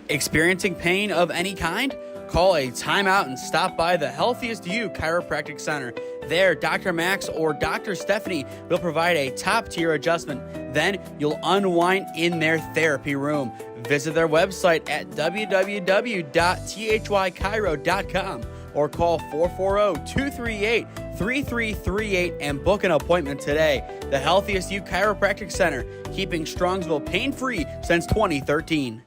Experiencing pain of any kind? Call a timeout and stop by the Healthiest You Chiropractic Center. There, Dr. Max or Dr. Stephanie will provide a top-tier adjustment. Then you'll unwind in their therapy room. Visit their website at www.thychiro.com or call 440-238-3338 and book an appointment today. The Healthiest You Chiropractic Center, keeping Strongsville pain-free since 2013.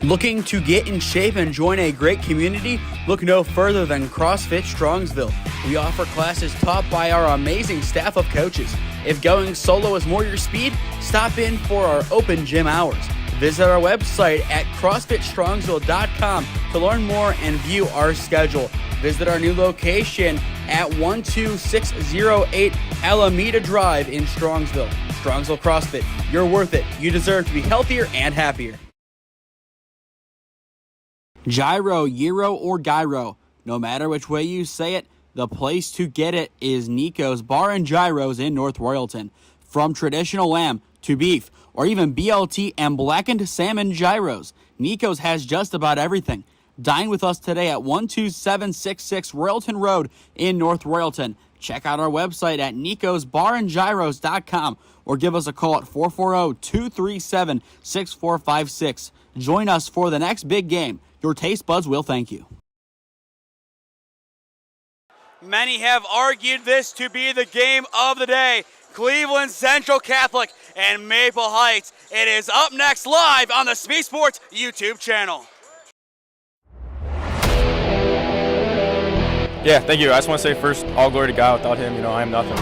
Looking to get in shape and join a great community? Look no further than CrossFit Strongsville. We offer classes taught by our amazing staff of coaches. If going solo is more your speed, stop in for our open gym hours. Visit our website at CrossFitStrongsville.com to learn more and view our schedule. Visit our new location at 12608 Alameda Drive in Strongsville. Strongsville CrossFit, you're worth it. You deserve to be healthier and happier. Gyro, Gyro, or Gyro. No matter which way you say it, the place to get it is Nico's Bar and Gyros in North Royalton. From traditional lamb to beef, or even BLT and blackened salmon gyros, Nico's has just about everything. Dine with us today at 12766 Royalton Road in North Royalton. Check out our website at nicosbarandgyros.com or give us a call at 440-237-6456. Join us for the next big game. Your taste buds will thank you. Many have argued this to be the game of the day. Cleveland Central Catholic and Maple Heights. It is up next live on the SmeeSports YouTube channel. Yeah, thank you. I just want to say first, all glory to God. Without him, I am nothing.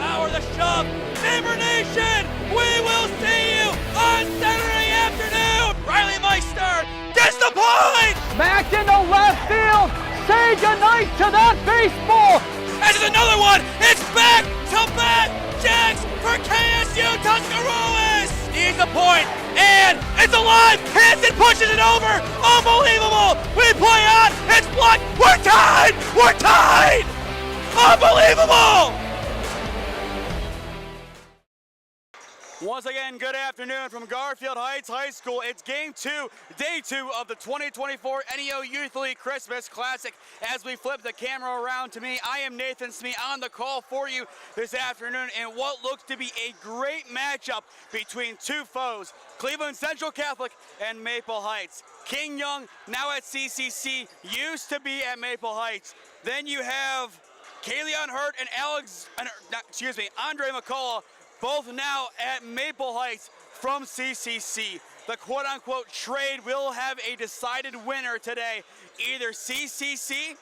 Power the shove. Neighbor Nation, we will see you on Saturday afternoon. Riley Meister gets the point. Back into left field. Say goodnight to that baseball. This is another one. It's back-to-back jacks for KSU Tuscarawas. He's the point, and it's alive. Hanson pushes it over. Unbelievable. We play on. It's blocked. We're tied. We're tied. Unbelievable. Once again, good afternoon from Garfield Heights High School. It's game two, day two of the 2024 NEO Youth League Christmas Classic. As we flip the camera around to me, I am Nathan Smee on the call for you this afternoon in what looks to be a great matchup between two foes, Cleveland Central Catholic and Maple Heights. King Young, now at CCC, used to be at Maple Heights. Then you have Kayleon Hurt and Andre McCullough, both now at Maple Heights from CCC. The quote-unquote trade will have a decided winner today, either CCC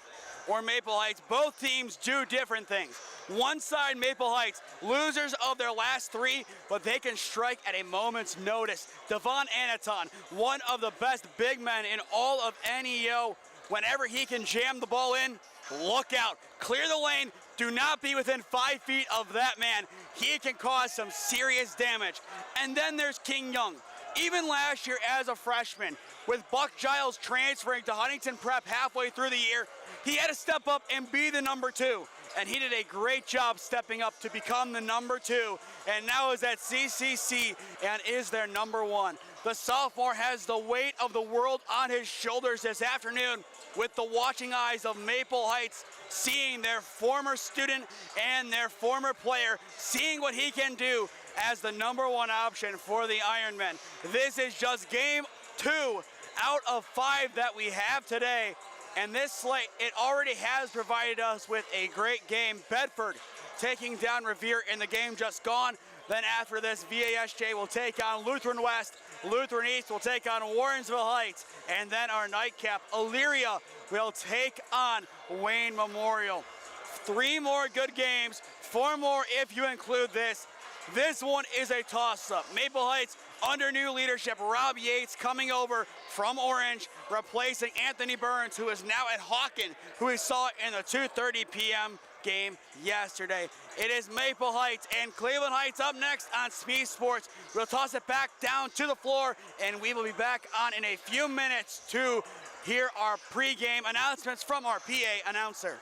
or Maple Heights. Both teams do different things. One side, Maple Heights, losers of their last three, but they can strike at a moment's notice. Devon Anaton, one of the best big men in all of NEO. Whenever he can jam the ball in, look out. Clear the lane. Do not be within 5 feet of that man. He can cause some serious damage. And then there's King Young. Even last year as a freshman, with Buck Giles transferring to Huntington Prep halfway through the year, he had to step up and be the number two. And he did a great job stepping up to become the number two. And now is at CCC and is their number one. The sophomore has the weight of the world on his shoulders this afternoon, with the watching eyes of Maple Heights, seeing their former student and their former player, seeing what he can do as the number one option for the Ironmen. This is just game two out of 5 that we have today. And this slate, it already has provided us with a great game. Bedford taking down Revere in the game just gone. Then after this, VASJ will take on Lutheran West. Lutheran East will take on Warrensville Heights. And then our nightcap, Elyria, will take on Wayne Memorial. 3 more good games, 4 more if you include this. This one is a toss-up. Maple Heights under new leadership. Rob Yates coming over from Orange, replacing Anthony Burns, who is now at Hawken, who we saw in the 2:30 p.m. game yesterday. It is Maple Heights and Cleveland Heights up next on SmeeSports. We'll toss it back down to the floor, and we will be back on in a few minutes to hear our pregame announcements from our PA announcer.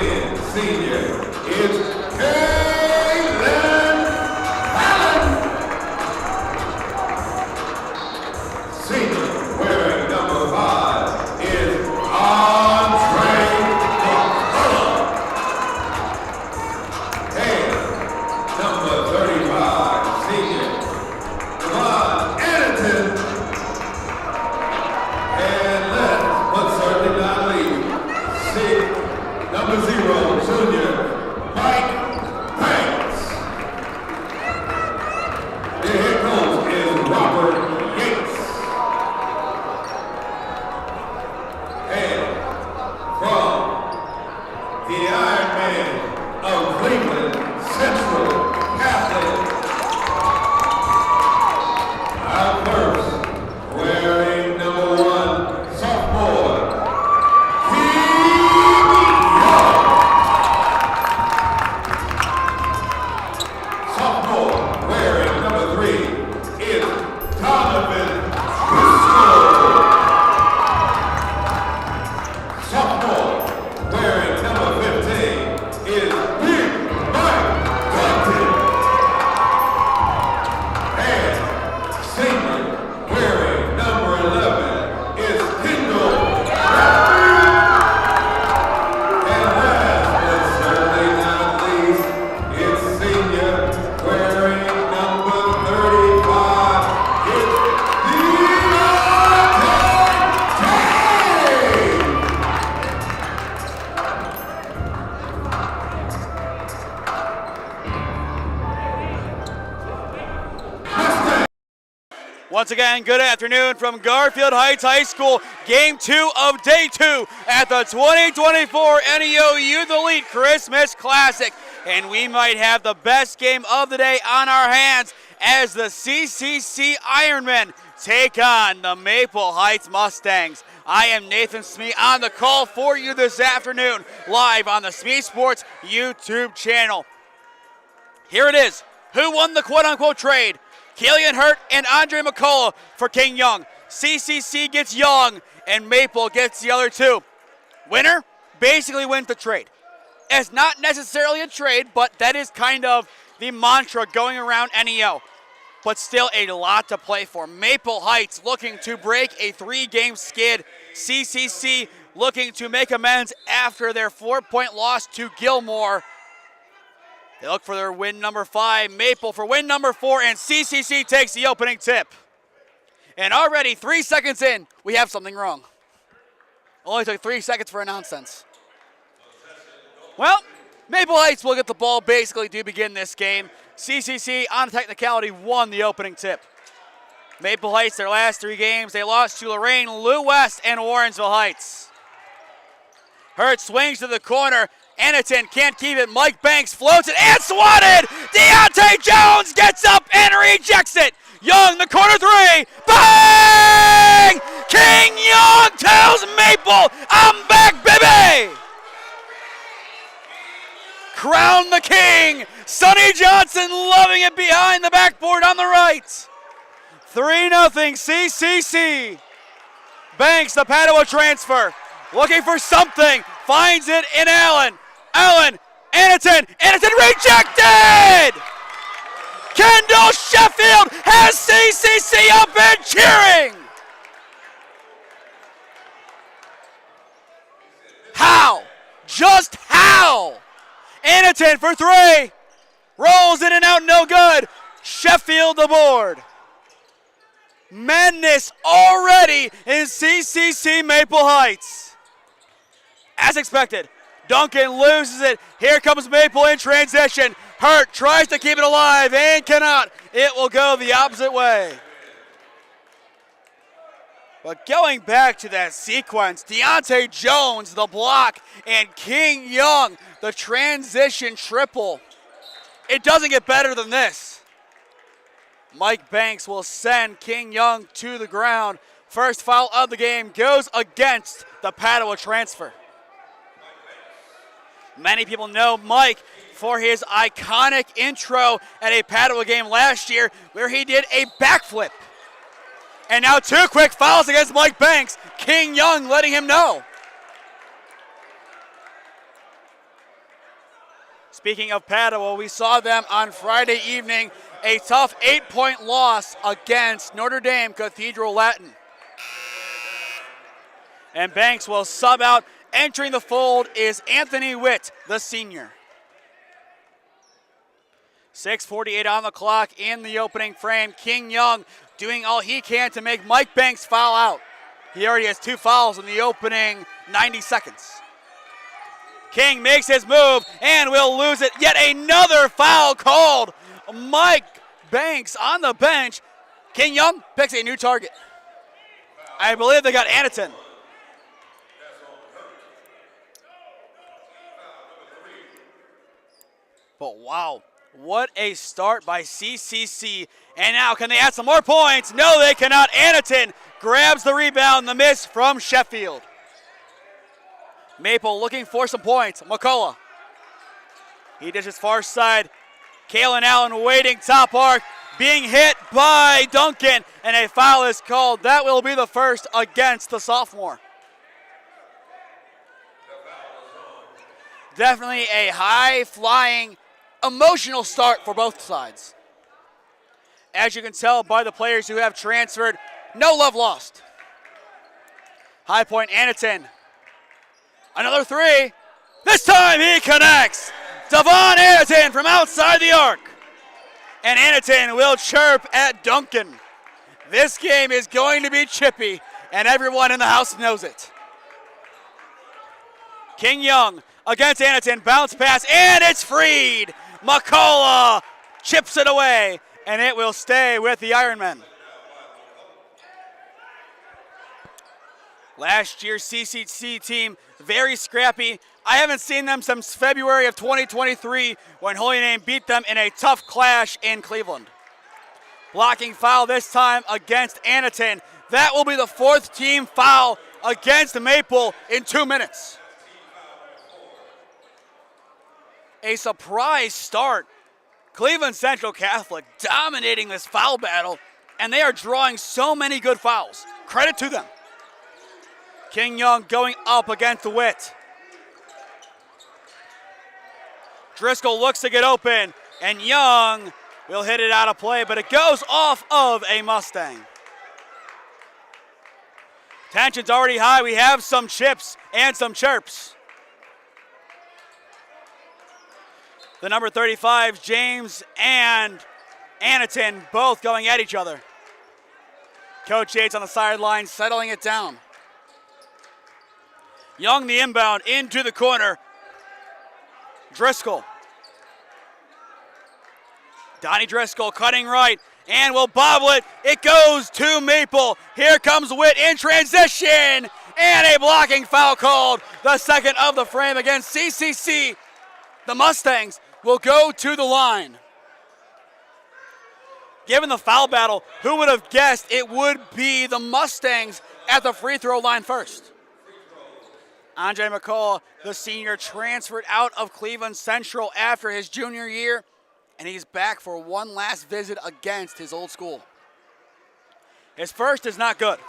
10, senior, it's Kaylin Allen. Senior, wearing number 5, is Andre McCullough. And number 35, senior, Devon Anderson. And last but certainly not least, number 0, junior, Mike Banks. The head coach is Robert Yates. And from the Iron Man of Cleveland Central Catholic, our first, wearing number 1, sophomore, sophomore, wearing number 3, is Donovan Driscoll. Sophomore, wearing number 15, is Big Mike Duncan. And senior, wearing number 11, is Kendall Garfield. And last but certainly not least, it's senior, wearing number 35, it's Deontay James. Once again, good afternoon from Garfield Heights High School. Game 2 of Day 2 at the 2024 NEO Youth Elite Christmas Classic. And we might have the best game of the day on our hands as the CCC Ironmen take on the Maple Heights Mustangs. I am Nathan Smee on the call for you this afternoon, live on the SmeeSports YouTube channel. Here it is. Who won the quote-unquote trade? Killian Hurt and Andre McCullough for King Young. CCC gets Young, and Maple gets the other 2. Winner basically wins the trade. It's not necessarily a trade, but that is kind of the mantra going around NEO. But still a lot to play for. Maple Heights looking to break a 3-game skid. CCC looking to make amends after their 4-point loss to Gilmore. They look for their win number 5, Maple for win number 4, and CCC takes the opening tip. And already 3 seconds in, we have something wrong. Only took 3 seconds for a nonsense. Well, Maple Heights will get the ball basically to begin this game. CCC, on technicality, won the opening tip. Maple Heights, their last 3 games, they lost to Lorraine, Lou West, and Warrensville Heights. Hurt swings to the corner. Aniton can't keep it. Mike Banks floats it and swatted. Deontay Jones gets up and rejects it. Young, the corner 3. Bang! King Young tells Maple, I'm back, baby! Crown the king. Sonny Johnson loving it behind the backboard on the right. 3-0 CCC. Banks, the Padua transfer. Looking for something. Finds it in Allen. Allen, Aniton rejected! Kendall Sheffield has CCC up and cheering! How? Just how? Aniton for 3. Rolls in and out, no good. Sheffield the board. Madness already in CCC Maple Heights. As expected, Duncan loses it. Here comes Maple in transition. Hurt tries to keep it alive and cannot. It will go the opposite way. But going back to that sequence, Deontay Jones, the block, and King Young, the transition triple. It doesn't get better than this. Mike Banks will send King Young to the ground. First foul of the game goes against the Padua transfer. Many people know Mike for his iconic intro at a Padua game last year where he did a backflip. And now 2 quick fouls against Mike Banks. King Young letting him know. Speaking of Padua, we saw them on Friday evening, a tough 8-point loss against Notre Dame Cathedral Latin. And Banks will sub out. Entering the fold is Anthony Witt, the senior. 6:48 on the clock in the opening frame. King Young doing all he can to make Mike Banks foul out. He already has 2 fouls in the opening 90 seconds. King makes his move and will lose it. Yet another foul called. Mike Banks on the bench. King Young picks a new target. I believe they got Anaton. But wow, what a start by CCC. And now can they add some more points? No, they cannot. Anaton grabs the rebound, the miss from Sheffield. Maple looking for some points. McCullough. He dishes far side. Kalen Allen waiting top arc. Being hit by Duncan. And a foul is called. That will be the first against the sophomore. Definitely a high-flying, emotional start for both sides. As you can tell by the players who have transferred, no love lost. High point Anaton. Another 3. This time he connects. Devon Anaton from outside the arc. And Anaton will chirp at Duncan. This game is going to be chippy, and everyone in the house knows it. King Young against Anaton, bounce pass, and it's freed. McCullough chips it away, and it will stay with the Ironmen. Last year's CCC team, very scrappy. I haven't seen them since February of 2023 when Holy Name beat them in a tough clash in Cleveland. Blocking foul this time against Anaton. That will be the 4th team foul against Maple in 2 minutes. A surprise start. Cleveland Central Catholic dominating this foul battle, and they are drawing so many good fouls. Credit to them. King Young going up against the Witt. Driscoll looks to get open, and Young will hit it out of play, but it goes off of a Mustang. Tension's already high. We have some chips and some chirps. The number 35, James and Anaton, both going at each other. Coach Yates on the sideline, settling it down. Young the inbound into the corner. Driscoll. Donnie Driscoll cutting right and will bobble it. It goes to Maple. Here comes Witt in transition and a blocking foul called. The second of the frame against CCC. The Mustangs will go to the line. Given the foul battle, who would have guessed it would be the Mustangs at the free throw line first? Andre McCall, the senior, transferred out of Cleveland Central after his junior year, and he's back for one last visit against his old school. His first is not good.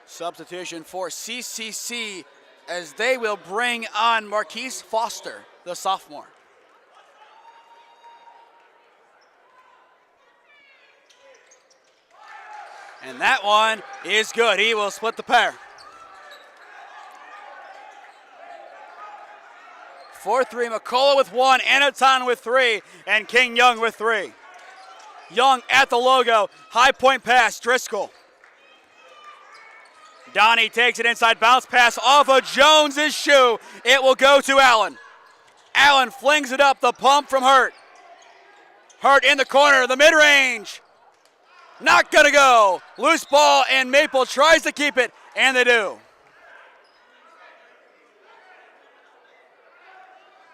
Substitution for CCC as they will bring on Marquise Foster, the sophomore. And that one is good. He will split the pair. 4-3, McCullough with 1, Anaton with 3, and King Young with 3. Young at the logo, high point pass, Driscoll. Donnie takes it inside, bounce pass off of Jones's shoe. It will go to Allen. Allen flings it up, the pump from Hurt. Hurt in the corner, the mid-range. Not gonna go. Loose ball, and Maple tries to keep it, and they do.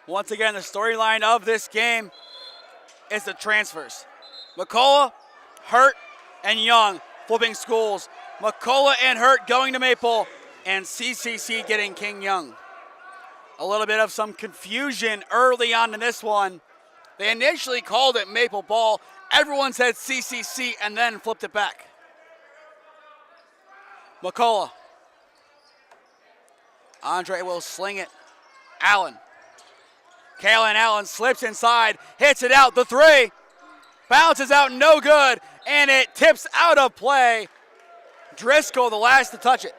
Once again, the storyline of this game is the transfers. McCullough, Hurt, and Young flipping schools. McCullough and Hurt going to Maple, and CCC getting King Young. A little bit of some confusion early on in this one. They initially called it Maple ball. Everyone said CCC and then flipped it back. McCullough. Andre will sling it Allen. Kalen Allen slips inside, hits it out, the three. Bounces out, no good, and it tips out of play. Driscoll, the last to touch it.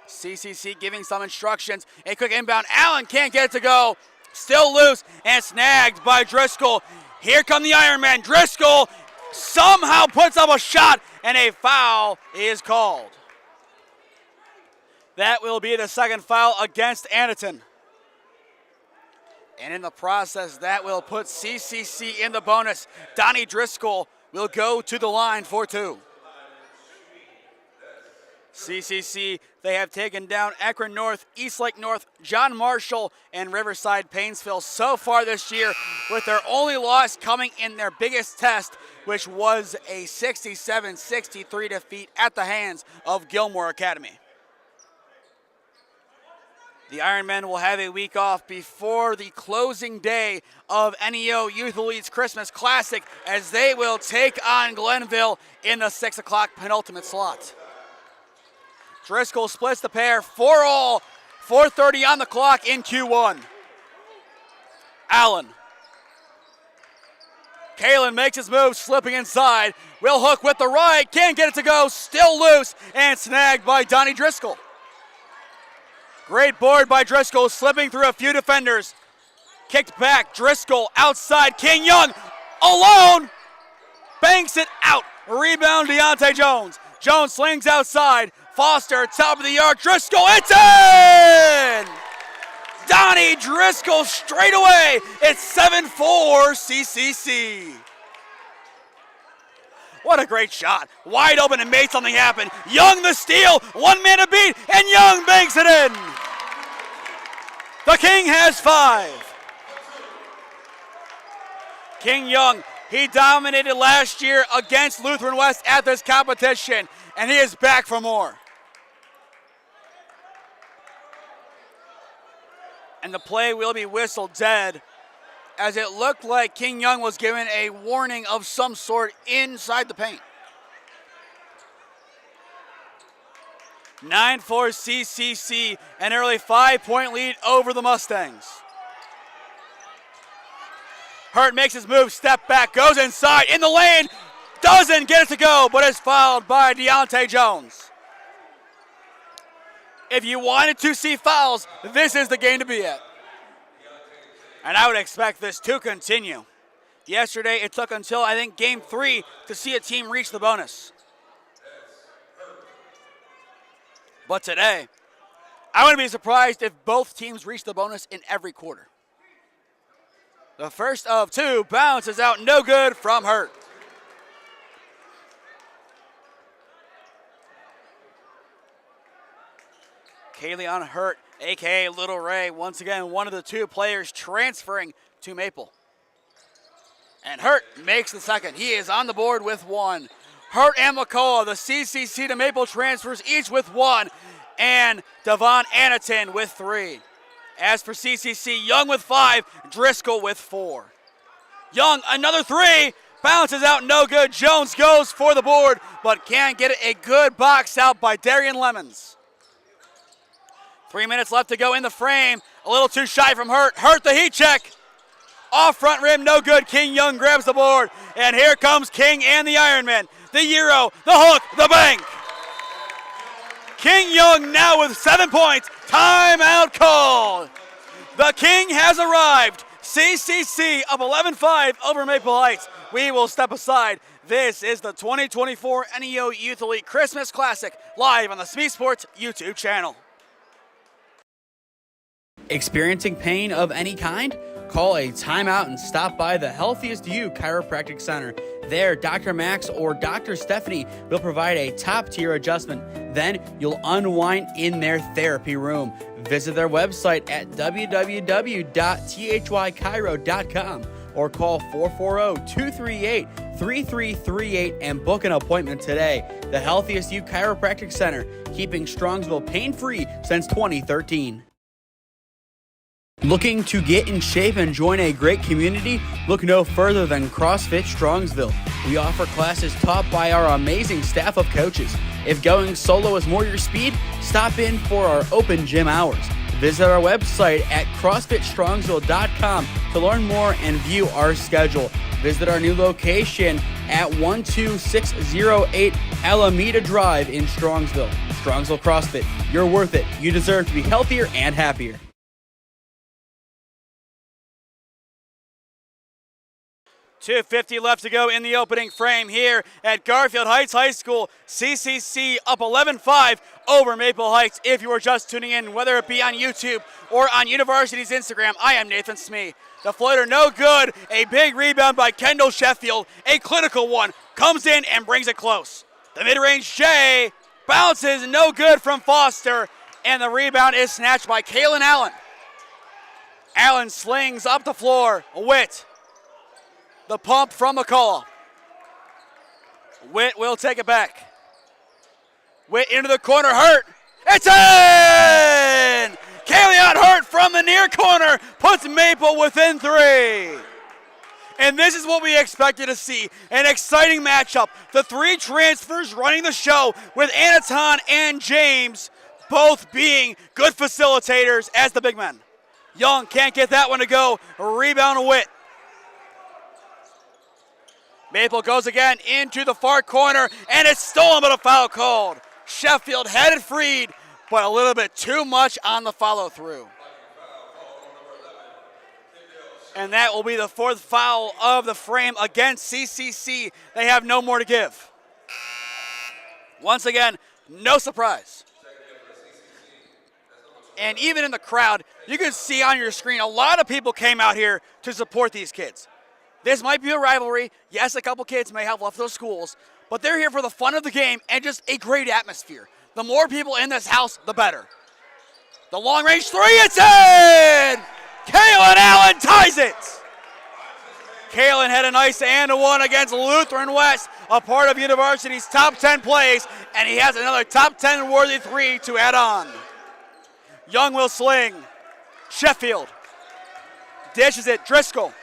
CCC giving some instructions. A quick inbound. Allen can't get it to go. Still loose and snagged by Driscoll. Here come the Ironmen. Driscoll somehow puts up a shot, and a foul is called. That will be the second foul against Anneton. And in the process, that will put CCC in the bonus. Donnie Driscoll will go to the line for two. CCC, they have taken down Akron North, Eastlake North, John Marshall, and Riverside Painesville so far this year, with their only loss coming in their biggest test, which was a 67-63 defeat at the hands of Gilmore Academy. The Ironmen will have a week off before the closing day of NEO Youth Elite's Christmas Classic, as they will take on Glenville in the 6 o'clock penultimate slot. Driscoll splits the pair, 4-all, 4:30 on the clock in Q1. Allen. Kalen makes his move, slipping inside. Will hook with the right, can't get it to go, still loose, and snagged by Donnie Driscoll. Great board by Driscoll, slipping through a few defenders. Kicked back, Driscoll outside, King Young alone, banks it out. Rebound, Deontay Jones. Jones slings outside. Foster, top of the arc, Driscoll, it's in! Donnie Driscoll straight away. It's 7-4 CCC. What a great shot. Wide open and made something happen. Young the steal, one man to beat, and Young banks it in. The King has 5. King Young, he dominated last year against Lutheran West at this competition, and he is back for more. And the play will be whistled dead, as it looked like King Young was given a warning of some sort inside the paint. 9-4 CCC, an early 5-point lead over the Mustangs. Hurt makes his move, step back, goes inside, in the lane, doesn't get it to go, but is fouled by Deontay Jones. If you wanted to see fouls, this is the game to be at. And I would expect this to continue. Yesterday, it took until, I think, Game 3 to see a team reach the bonus. But today, I wouldn't be surprised if both teams reach the bonus in every quarter. The first of two bounces out, no good from Hurt. Kayleon Hurt, a.k.a. Little Ray, once again, one of the two players transferring to Maple. And Hurt makes the second. He is on the board with one. Hurt and McCullough, the CCC to Maple transfers, each with one. And Devon Anneton with 3. As for CCC, Young with 5, Driscoll with 4. Young, another 3, bounces out, no good. Jones goes for the board, but can't get it. A good box out by Darian Lemons. 3 minutes left to go in the frame. A little too shy from Hurt. Hurt the heat check. Off front rim, no good. King Young grabs the board. And here comes King and the Ironmen. The Euro, the hook, the bank. King Young now with 7 points. Timeout called. The King has arrived. CCC up 11-5 over Maple Heights. We will step aside. This is the 2024 NEO Youth Elite Christmas Classic, live on the SmeeSports YouTube channel. Experiencing pain of any kind? Call a timeout and stop by the Healthiest You Chiropractic Center. There, Dr. Max or Dr. Stephanie will provide a top-tier adjustment. Then you'll unwind in their therapy room. Visit their website at www.thychiro.com or call 440-238-3338 and book an appointment today. The Healthiest You Chiropractic Center, keeping Strongsville pain-free since 2013. Looking to get in shape and join a great community? Look no further than CrossFit Strongsville. We offer classes taught by our amazing staff of coaches. If going solo is more your speed, stop in for our open gym hours. Visit our website at CrossFitStrongsville.com to learn more and view our schedule. Visit our new location at 12608 Alameda Drive in Strongsville. Strongsville CrossFit, you're worth it. You deserve to be healthier and happier. 2:50 left to go in the opening frame here at Garfield Heights High School. CCC up 11-5 over Maple Heights. If you are just tuning in, whether it be on YouTube or on University's Instagram, I am Nathan Smee. The floater no good. A big rebound by Kendall Sheffield. A clinical one. Comes in and brings it close. The mid-range J bounces no good from Foster. And the rebound is snatched by Kaylin Allen. Allen slings up the floor. Witt. The pump from McCullough. Witt will take it back. Witt into the corner, Hurt. It's in! Kalion Hurt from the near corner puts Maple within 3. And this is what we expected to see. An exciting matchup. The 3 transfers running the show with Anaton and James both being good facilitators as the big men. Young can't get that one to go. Rebound Witt. Maple goes again into the far corner, and it's stolen, but a foul called. Sheffield had it freed, but a little bit too much on the follow-through. And that will be the 4th foul of the frame against CCC. They have no more to give. Once again, no surprise. And even in the crowd, you can see on your screen, a lot of people came out here to support these kids. This might be a rivalry. Yes, a couple kids may have left those schools, but they're here for the fun of the game and just a great atmosphere. The more people in this house, the better. The long-range 3, it's in! Kaylin Allen ties it! Kaylin had a nice and a 1 against Lutheran West, a part of University's top 10 plays, and he has another top 10 worthy 3 to add on. Young will sling. Sheffield dishes it. Driscoll.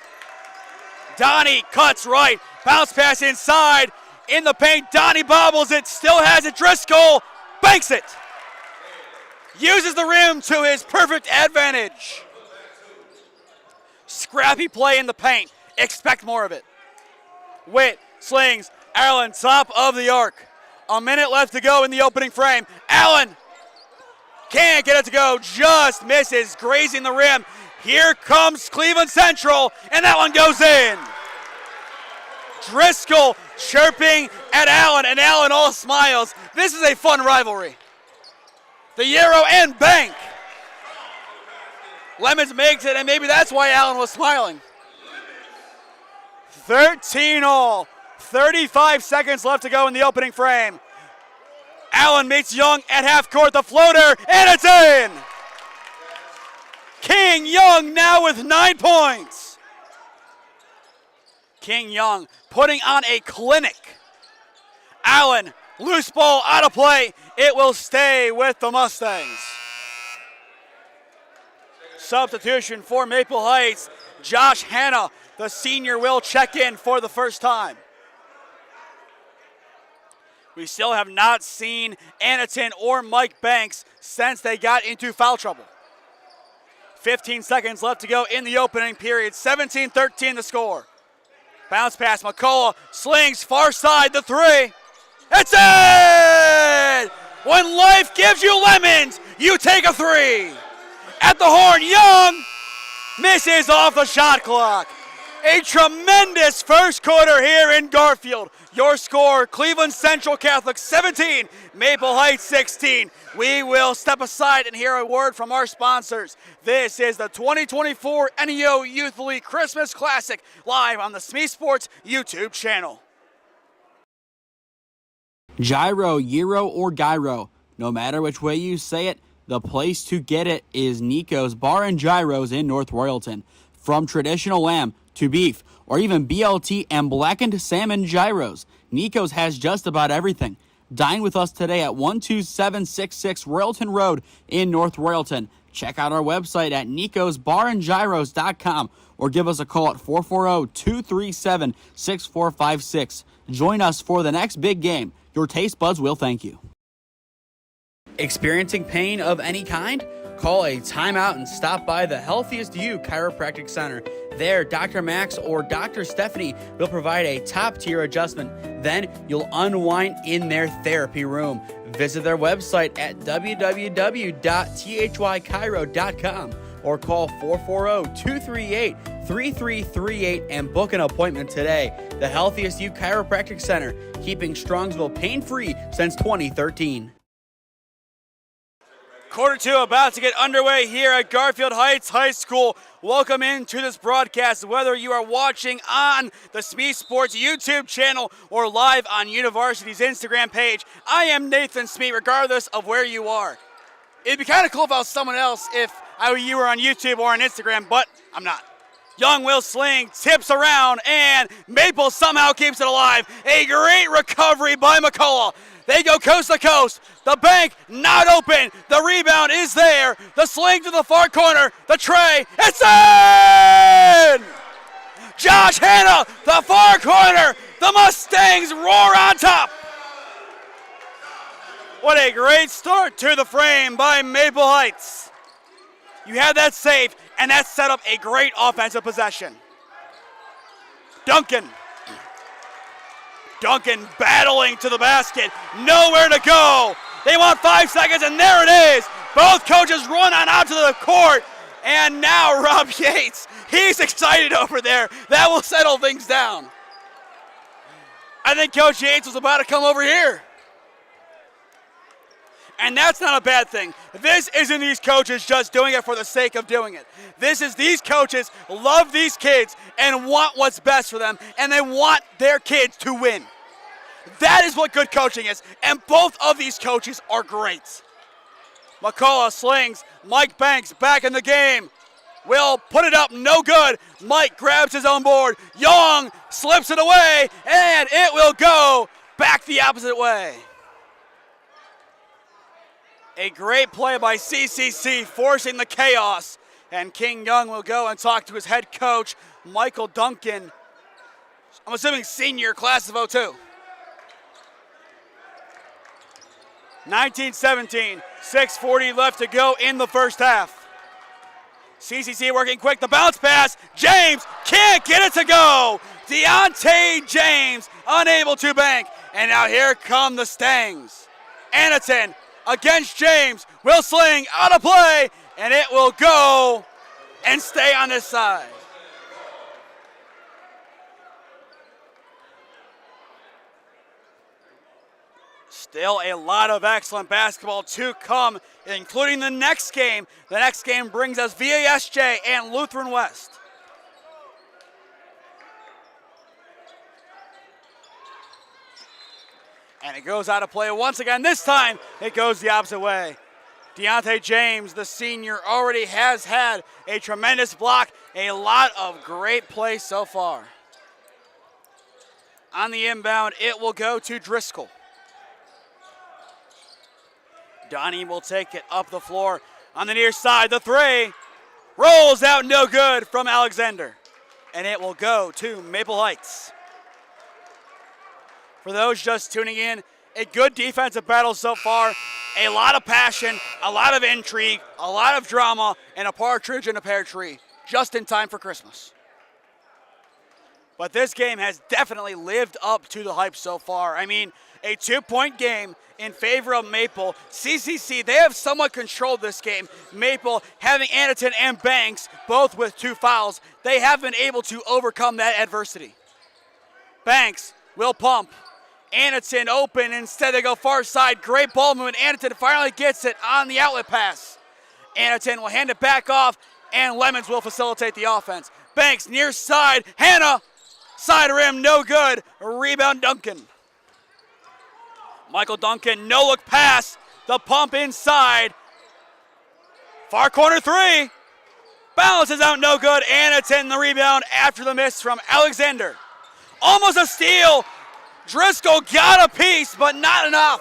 Donnie cuts right, bounce pass inside, in the paint, Donnie bobbles it, still has it, Driscoll banks it. Uses the rim to his perfect advantage. Scrappy play in the paint, expect more of it. Witt slings, Allen top of the arc. A minute left to go in the opening frame. Allen can't get it to go, just misses, grazing the rim. Here comes Cleveland Central, and that one goes in. Driscoll chirping at Allen, and Allen all smiles. This is a fun rivalry. The Euro and bank. Lemons makes it, and maybe that's why Allen was smiling. 13 all. 35 seconds left to go in the opening frame. Allen meets Young at half court, the floater, and it's in! King Young now with 9 points. King Young putting on a clinic. Allen, loose ball out of play. It will stay with the Mustangs. Substitution for Maple Heights. Josh Hanna, the senior, will check in for the first time. We still have not seen Anaton or Mike Banks since they got into foul trouble. 15 seconds left to go in the opening period. 17-13 the score. Bounce pass, McCullough slings far side, the 3. It's in! When life gives you lemons, you take a 3. At the horn, Young misses off the shot clock. A tremendous first quarter here in Garfield. Your score, Cleveland Central Catholic 17, Maple Heights 16. We will step aside and hear a word from our sponsors. This is the 2024 NEO Youth League Christmas Classic, live on the SmeeSports YouTube channel. Gyro, Euro, or Gyro, no matter which way you say it, the place to get it is Nico's Bar and Gyros in North Royalton. From traditional lamb to beef, or even BLT and blackened salmon gyros, Nico's has just about everything. Dine with us today at 12766 Royalton Road in North Royalton. check out our website at nicosbarandgyros.com or give us a call at 440-237-6456. Join us for the next big game. Your taste buds will thank you. Experiencing pain of any kind? Call a timeout and stop by the Healthiest You Chiropractic Center. There, Dr. Max or Dr. Stephanie will provide a top-tier adjustment. Then you'll unwind in their therapy room. Visit their website at www.thychiro.com or call 440-238-3338 and book an appointment today. The Healthiest You Chiropractic Center, keeping Strongsville pain-free since 2013. Quarter two about to get underway here at Garfield Heights High School. Welcome into this broadcast, whether you are watching on the SmeeSports YouTube channel or live on University's Instagram page. I am Nathan Smee, regardless of where you are. It'd be kind of cool if I was someone else if you were on YouTube or on Instagram, but I'm not. Young will sling, tips around, and Maple somehow keeps it alive. A great recovery by Mariola. They go coast to coast. The bank not open. The rebound is there. The sling to the far corner. The tray. It's in! Josh Hanna, the far corner. The Mustangs roar on top. What a great start to the frame by Maple Heights. You had that save, and that set up a great offensive possession. Duncan battling to the basket. Nowhere to go. They want 5 seconds, and there it is. Both coaches run on out to the court. And now Rob Yates, he's excited over there. That will settle things down. I think Coach Yates was about to come over here. And that's not a bad thing. This isn't these coaches just doing it for the sake of doing it. This is these coaches love these kids and want what's best for them, and they want their kids to win. That is what good coaching is, and both of these coaches are great. Mariola slings. Mike Banks back in the game. Will put it up, no good. Mike grabs his own board. Young slips it away, and it will go back the opposite way. A great play by CCC, forcing the chaos. And King Young will go and talk to his head coach, Michael Duncan. I'm assuming senior, class of 02. 19-17, 6:40 left to go in the first half. CCC working quick, the bounce pass. James can't get it to go. Deontay James unable to bank. And now here come the Stangs. Anaton against James, will sling, out of play, and it will go and stay on this side. Still a lot of excellent basketball to come, including the next game. The next game brings us VASJ and Lutheran West. And it goes out of play once again. This time, it goes the opposite way. Deontay James, the senior, already has had a tremendous block. A lot of great play so far. On the inbound, it will go to Driscoll. Donnie will take it up the floor. On the near side, the three rolls out, no good from Alexander. And it will go to Maple Heights. For those just tuning in, a good defensive battle so far. A lot of passion, a lot of intrigue, a lot of drama, and a partridge in a pear tree, just in time for Christmas. But this game has definitely lived up to the hype so far. I mean, a 2-point game in favor of Maple. CCC, they have somewhat controlled this game. Maple, having Anaton and Banks, both with 2 fouls, they have been able to overcome that adversity. Banks will pump. Anaton open, instead they go far side. Great ball movement. Anaton finally gets it on the outlet pass. Anaton will hand it back off, and Lemons will facilitate the offense. Banks near side. Hanna, side rim, no good. Rebound Duncan. Michael Duncan, no look pass. The pump inside. Far corner 3. Balances out, no good. Anaton the rebound after the miss from Alexander. Almost a steal. Driscoll got a piece, but not enough.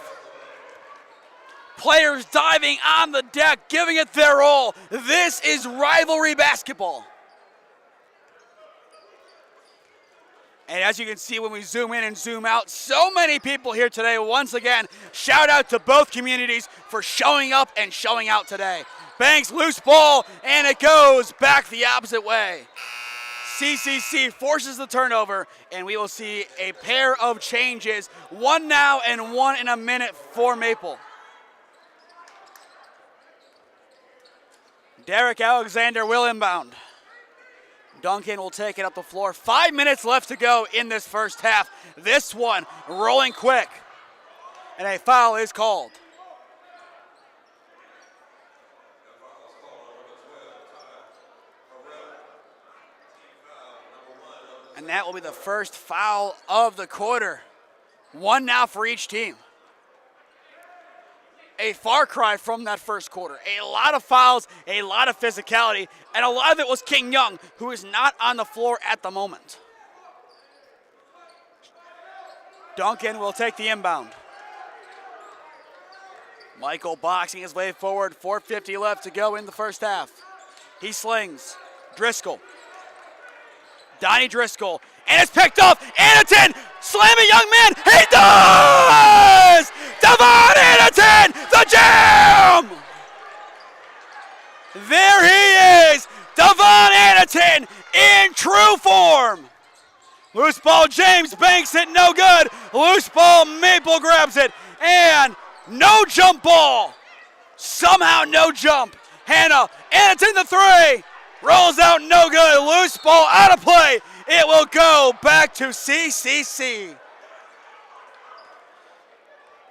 Players diving on the deck, giving it their all. This is rivalry basketball. And as you can see when we zoom in and zoom out, so many people here today. Once again, shout out to both communities for showing up and showing out today. Banks, loose ball, and it goes back the opposite way. CCC forces the turnover, and we will see a pair of changes. One now and one in a minute for Maple. Derek Alexander will inbound. Duncan will take it up the floor. 5 minutes left to go in this first half. This one rolling quick. And a foul is called. And that will be the first foul of the quarter. One now for each team. A far cry from that first quarter. A lot of fouls, a lot of physicality, and a lot of it was King Young, who is not on the floor at the moment. Duncan will take the inbound. Michael boxing his way forward, 4:50 left to go in the first half. He slings. Driscoll. Donnie Driscoll, and it's picked up. Anneton, slamming young man. He does! Devon Anneton, the jam! There he is, Devon Anneton in true form. Loose ball, James Banks it, no good. Loose ball, Maple grabs it, and no jump ball. Somehow no jump. Hannah, Anneton the three. Rolls out, no good. Loose ball out of play. It will go back to CCC.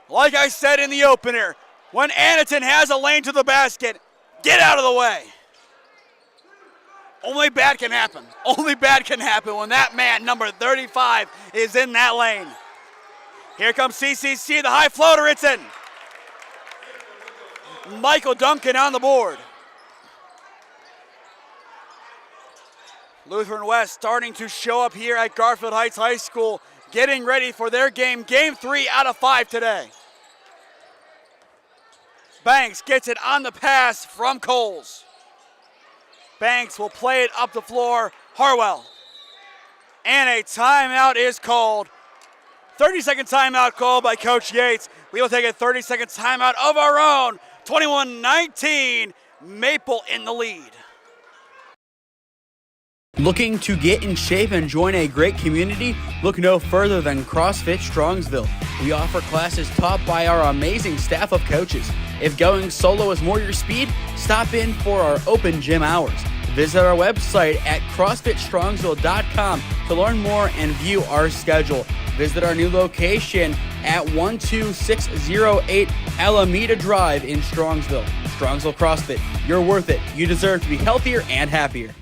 Like I said in the opener, when Anneton has a lane to the basket, get out of the way. Only bad can happen. Only bad can happen when that man, number 35, is in that lane. Here comes CCC, the high floater, it's in. Michael Duncan on the board. Lutheran West starting to show up here at Garfield Heights High School, getting ready for their game 3 out of 5 today. Banks gets it on the pass from Coles. Banks will play it up the floor, Harwell. And a timeout is called. 30-second timeout called by Coach Yates. We will take a 30-second timeout of our own. 21-19, Maple in the lead. Looking to get in shape and join a great community? Look no further than CrossFit Strongsville. We offer classes taught by our amazing staff of coaches. If going solo is more your speed, stop in for our open gym hours. Visit our website at CrossFitStrongsville.com to learn more and view our schedule. Visit our new location at 12608 Alameda Drive in Strongsville. Strongsville CrossFit, you're worth it. You deserve to be healthier and happier.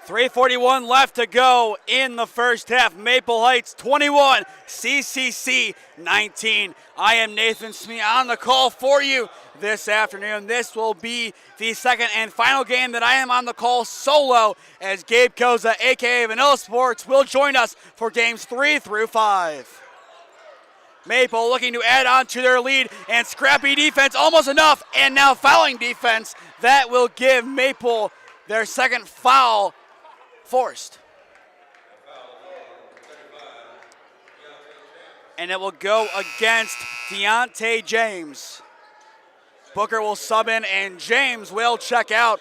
.341 left to go in the first half. Maple Heights 21, CCC 19. I am Nathan Smee on the call for you this afternoon. This will be the second and final game that I am on the call solo, as Gabe Koza, aka Vanilla Sports, will join us for games 3 through 5. Maple looking to add on to their lead, and scrappy defense, almost enough, and now fouling defense. That will give Maple their second foul forced. And it will go against Deontay James. Booker will sub in, and James will check out.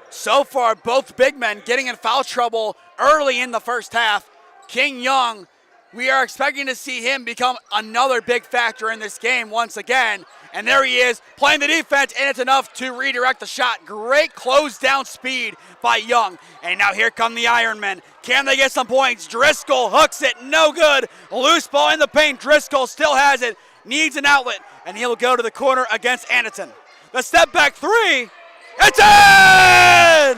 So far, both big men getting in foul trouble early in the first half. King Young, we are expecting to see him become another big factor in this game once again. And there he is, playing the defense, and it's enough to redirect the shot. Great close down speed by Young. And now here come the Ironmen. Can they get some points? Driscoll hooks it, no good. Loose ball in the paint, Driscoll still has it, needs an outlet, and he'll go to the corner against Anneton. The step back three, it's in!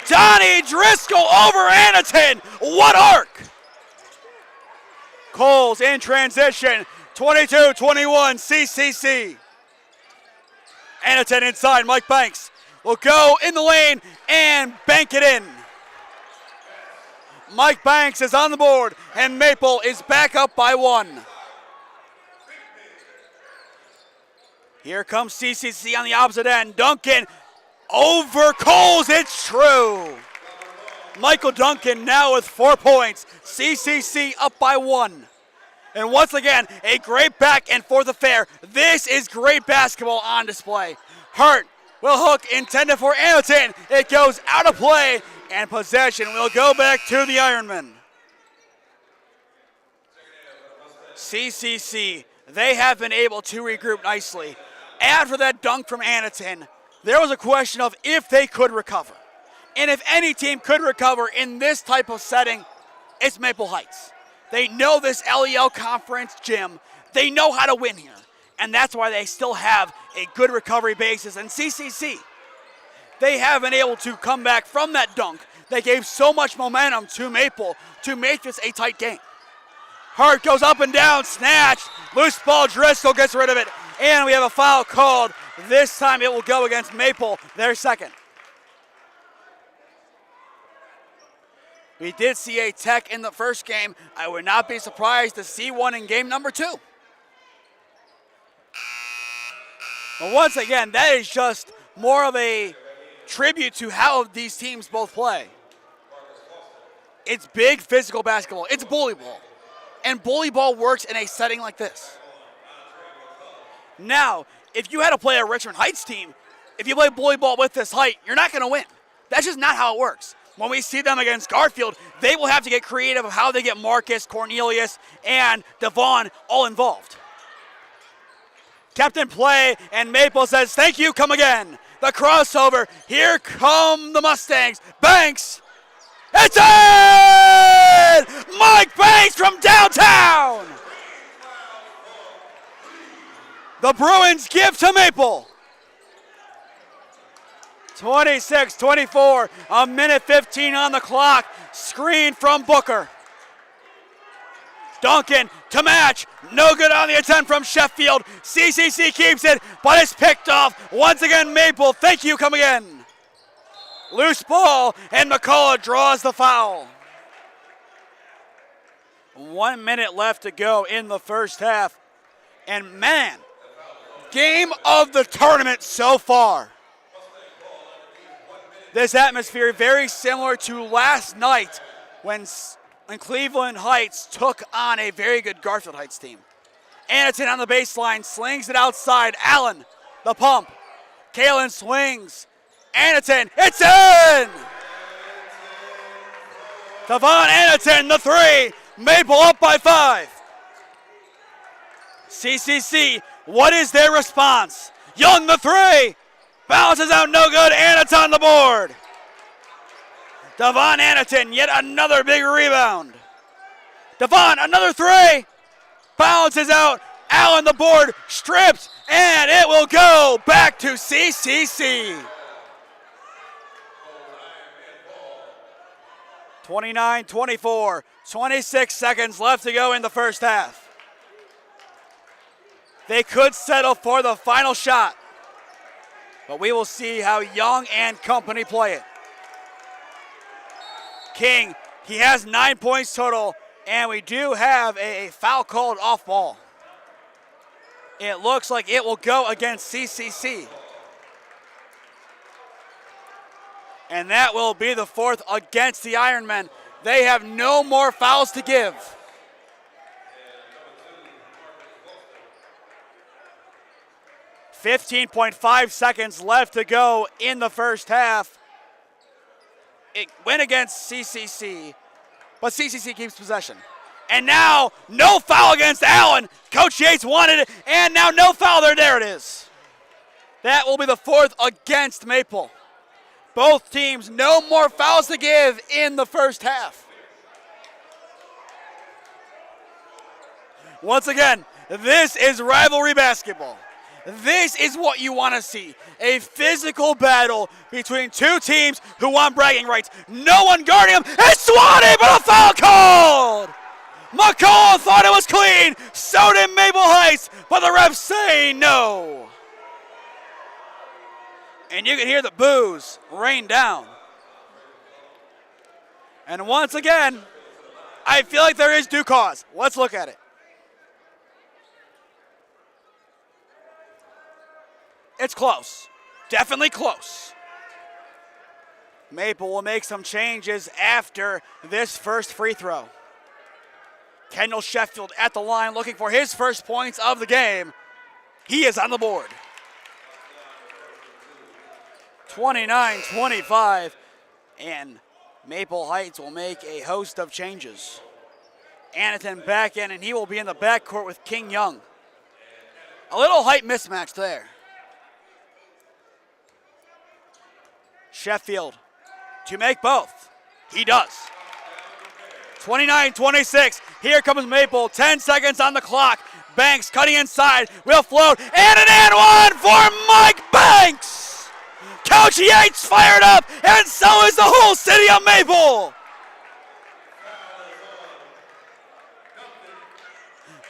Donnie Driscoll over Anneton, what arc! Coles in transition, 22-21 CCC. Anaton inside, Mike Banks will go in the lane and bank it in. Mike Banks is on the board, and Maple is back up by 1. Here comes CCC on the opposite end. Duncan over Coles, it's true. Michael Duncan now with 4 points. CCC up by 1. And once again, a great back and forth affair. This is great basketball on display. Hart will hook intended for Anaton. It goes out of play, and possession will go back to the Ironmen. CCC, they have been able to regroup nicely. After that dunk from Anaton, there was a question of if they could recover. And if any team could recover in this type of setting, it's Maple Heights. They know this LEL conference gym. They know how to win here. And that's why they still have a good recovery basis. And CCC, they have been able to come back from that dunk. They gave so much momentum to Maple to make this a tight game. Hart goes up and down, snatched. Loose ball, Driscoll gets rid of it. And we have a foul called. This time it will go against Maple, their second. We did see a tech in the first game. I would not be surprised to see one in game number 2. But once again, that is just more of a tribute to how these teams both play. It's big physical basketball. It's bully ball. And bully ball works in a setting like this. Now, if you had to play a Richmond Heights team, if you play bully ball with this height, you're not going to win. That's just not how it works. When we see them against Garfield, they will have to get creative of how they get Marcus, Cornelius, and Devon all involved. Kept in play, and Maple says, thank you, come again. The crossover, here come the Mustangs. Banks, it's in! Mike Banks from downtown! The Bruins give to Maple. 26-24, a minute 15 on the clock. Screen from Booker. Duncan to match. No good on the attempt from Sheffield. CCC keeps it, but it's picked off. Once again, Maple, thank you, come again. Loose ball, and McCullough draws the foul. 1 minute left to go in the first half. And man, game of the tournament so far. This atmosphere very similar to last night when Cleveland Heights took on a very good Garfield Heights team. Anaton on the baseline, slings it outside. Allen, the pump. Kalen swings. Anaton, it's in! Devon Anaton, the 3. Maple up by 5. CCC, what is their response? Young, the 3. Bounces out, no good. Anaton on the board. Devon Anaton, yet another big rebound. Devon, another 3. Bounces out. Allen the board, stripped, and it will go back to CCC. 29-24, 26 seconds left to go in the first half. They could settle for the final shot, but we will see how Young and company play it. King, he has 9 points total, and we do have a foul called off ball. It looks like it will go against CCC. And that will be the 4th against the Ironmen. They have no more fouls to give. .5 seconds left to go in the first half. It went against CCC, but CCC keeps possession. And now, no foul against Allen. Coach Yates wanted it, and now no foul there. There it is. That will be the 4th against Maple. Both teams, no more fouls to give in the first half. Once again, this is rivalry basketball. This is what you want to see. A physical battle between two teams who want bragging rights. No one guarding him. It's Swanee, but a foul called! McCall thought it was clean. So did Maple Heights, but the refs say no. and you can hear the boos rain down. And once again, I feel like there is due cause. Let's look at it. It's close. Definitely close. Maple will make some changes after this first free throw. Kendall Sheffield at the line looking for his first points of the game. He is on the board. 29-25, and Maple Heights will make a host of changes. Anathan back in, and he will be in the backcourt with King Young. A little height mismatch there. Sheffield to make both. He does. 29-26. Here comes Maple. 10 seconds on the clock. Banks cutting inside. Will float. And an and one for Mike Banks. Coach Yates fired up, and so is the whole city of Maple.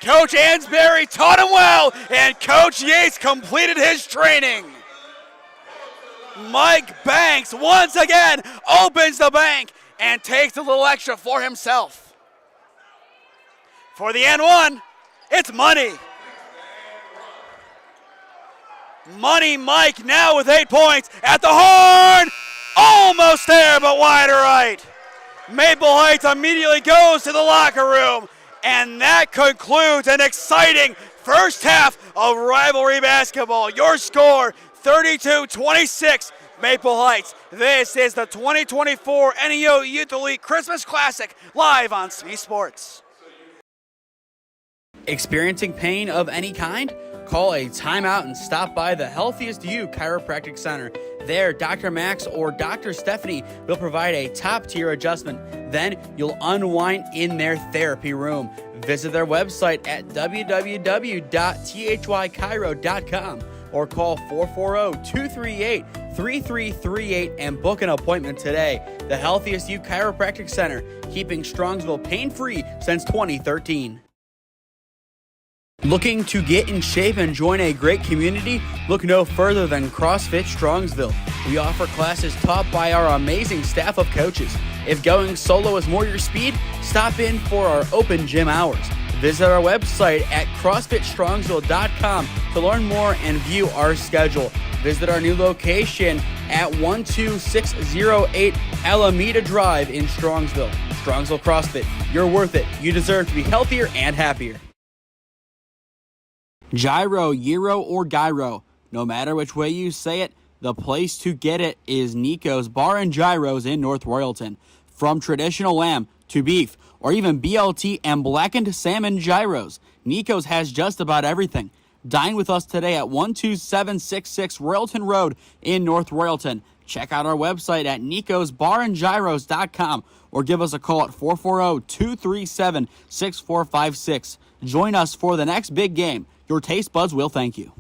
Coach Ansberry taught him well, and Coach Yates completed his training. Mike Banks once again opens the bank and takes a little extra for himself. For the and one, it's money. Money Mike now with 8 points at the horn. Almost there, but wide right. Maple Heights immediately goes to the locker room, and that concludes an exciting first half of rivalry basketball. Your score, 32-26, Maple Heights. This is the 2024 NEO Youth Elite Christmas Classic live on SmeeSports. Experiencing pain of any kind? Call a timeout and stop by the Healthiest You Chiropractic Center. There, Dr. Max or Dr. Stephanie will provide a top-tier adjustment. Then you'll unwind in their therapy room. Visit their website at www.thychiro.com or call 440-238-3338 and book an appointment today. The Healthiest You Chiropractic Center, keeping Strongsville pain-free since 2013. Looking to get in shape and join a great community? Look no further than CrossFit Strongsville. We offer classes taught by our amazing staff of coaches. If going solo is more your speed, stop in for our open gym hours. Visit our website at CrossFitStrongsville.com to learn more and view our schedule. Visit our new location at 12608 Alameda Drive in Strongsville. Strongsville CrossFit, you're worth it. You deserve to be healthier and happier. Gyro, Gyro, or Gyro. No matter which way you say it, the place to get it is Nico's Bar and Gyros in North Royalton. From traditional lamb to beef, or even BLT and blackened salmon gyros, Nico's has just about everything. Dine with us today at 12766 Royalton Road in North Royalton. Check out our website at nicosbarandgyros.com or give us a call at 440-237-6456. Join us for the next big game. Your taste buds will thank you.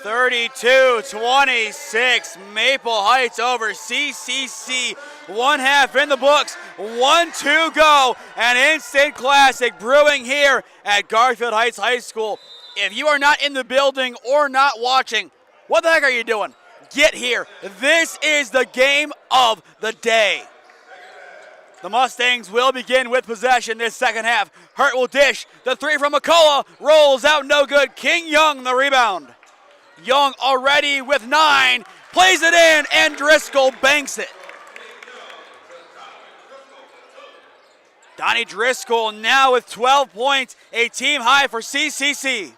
32-26, Maple Heights over CCC. One half in the books, 1-2 go. An instant classic brewing here at Garfield Heights High School. If you are not in the building or not watching, what the heck are you doing? Get here. This is the game of the day. The Mustangs will begin with possession this second half. Hurt will dish. The three from McCullough rolls out no good. King Young the rebound. Young already with 9, plays it in, and Driscoll banks it. Donnie Driscoll now with 12 points, a team high for CCC.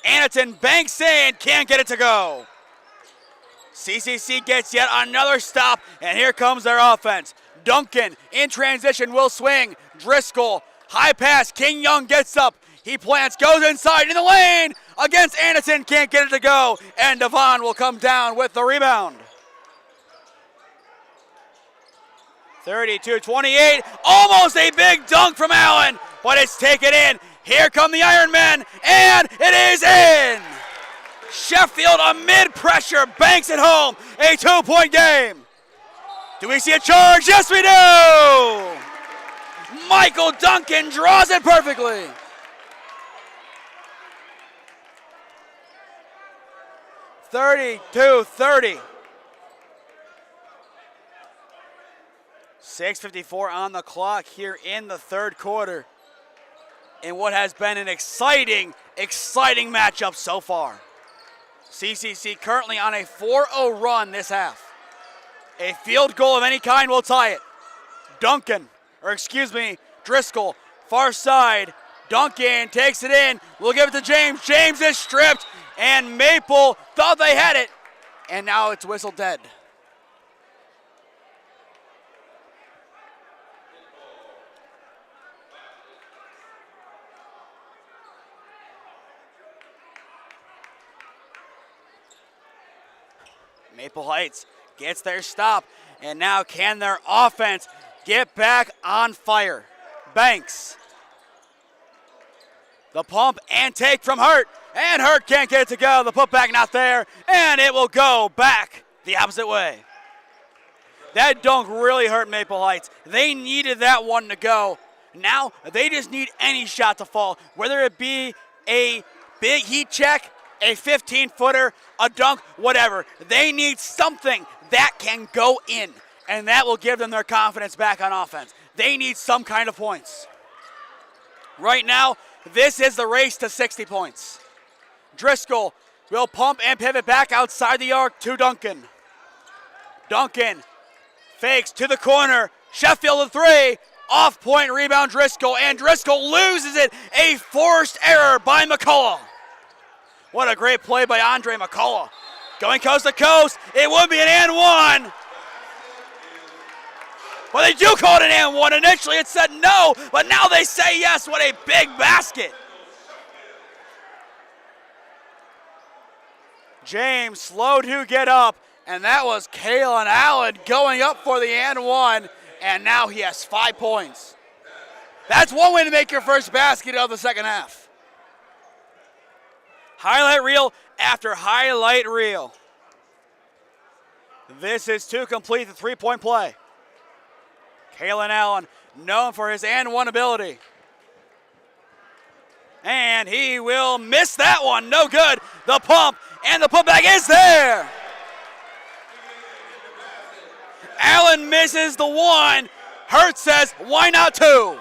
Anneton banks in, can't get it to go. CCC gets yet another stop, and here comes their offense. Duncan in transition will swing. Driscoll, high pass, King Young gets up. He plants, goes inside in the lane against Anderson, can't get it to go, and Devon will come down with the rebound. 32-28, almost a big dunk from Allen, but it's taken in. Here come the Iron Men, and it is in! Sheffield amid pressure banks it home, a 2-point game. Do we see a charge? Yes, we do! Michael Duncan draws it perfectly. 32-30. 6:54 on the clock here in the third quarter. In what has been an exciting matchup so far. CCC currently on a 4-0 run this half. A field goal of any kind will tie it. Driscoll, far side. Duncan takes it in. We'll give it to James. James is stripped. And Maple thought they had it, and now it's whistle dead. Maple Heights gets their stop, and now can their offense get back on fire? Banks. The pump and take from Hurt. And Hurt can't get it to go. The putback not there. And it will go back the opposite way. That dunk really hurt Maple Heights. They needed that one to go. Now they just need any shot to fall. Whether it be a big heat check, a 15-footer, a dunk, whatever. They need something that can go in. And that will give them their confidence back on offense. They need some kind of points. Right now, this is the race to 60 points. Driscoll will pump and pivot back outside the arc to Duncan. Duncan fakes to the corner. Sheffield the three. Off-point rebound Driscoll, and Driscoll loses it. A forced error by McCullough. What a great play by Andre McCullough. Going coast to coast. It would be an and one. But they do call it an and one. Initially it said no, but now they say yes. What a big basket. James slow to get up, and that was Kalen Allen going up for the and one, and now he has 5 points. That's one way to make your first basket of the second half. Highlight reel after highlight reel. This is to complete the three-point play. Kalen Allen, known for his and one ability. And he will miss that one. No good. The pump and the putback is there. Allen misses the one. Hurt says, why not two?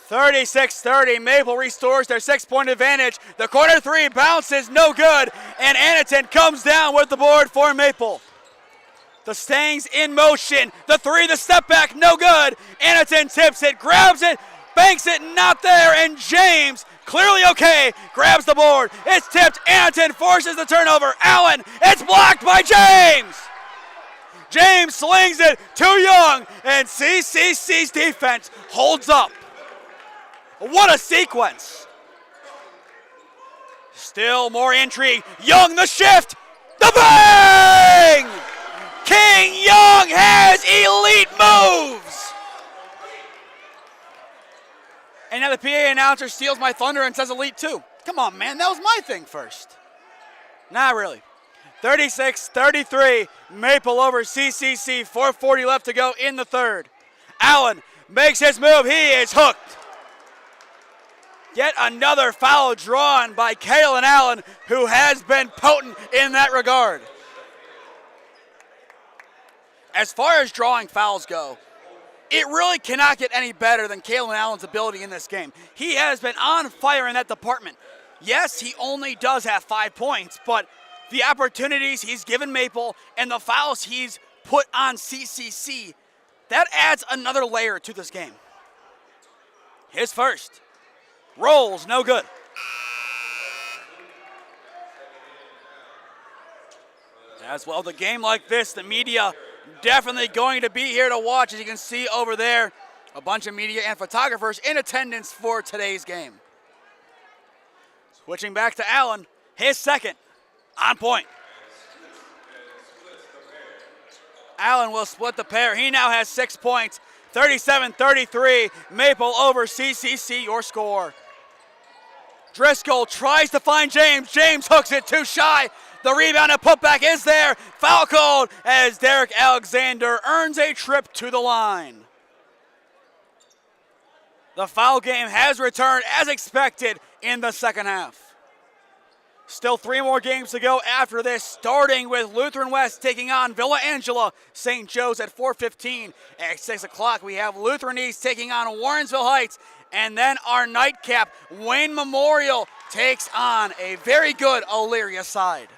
36-30. Maple restores their 6-point advantage. The corner three bounces, no good. And Anneton comes down with the board for Maple. The Stangs in motion. The three, the step back, no good. Anneton tips it, grabs it, banks it, not there. And James, clearly okay, grabs the board. It's tipped. Anneton forces the turnover. Allen, it's blocked by James. James slings it to Young, and CCC's defense holds up. What a sequence. Still more intrigue. Young, the shift, the bang! King Young has elite moves. And now the PA announcer steals my thunder and says elite too. Come on, man, that was my thing first. Not really. 36-33, Maple over CCC, 4:40 left to go in the third. Allen makes his move, he is hooked. Yet another foul drawn by Kalen Allen, who has been potent in that regard. As far as drawing fouls go, it really cannot get any better than Kalen Allen's ability in this game. He has been on fire in that department. Yes, he only does have 5 points, but the opportunities he's given Maple and the fouls he's put on CCC, that adds another layer to this game. His first. Rolls, no good. As well, the game like this, the media definitely going to be here to watch. As you can see over there, a bunch of media and photographers in attendance for today's game. Switching back to Allen, his second, on point. Allen will split the pair. He now has 6 points. 37-33, Maple over CCC, your score. Driscoll tries to find James. James hooks it too shy. The rebound and putback is there. Foul called as Derek Alexander earns a trip to the line. The foul game has returned as expected in the second half. Still 3 more games to go after this, starting with Lutheran West taking on Villa Angela St. Joe's at 4:15. At 6 o'clock, we have Lutheran East taking on Warrensville Heights. And then our nightcap, Wayne Memorial takes on a very good Elyria side.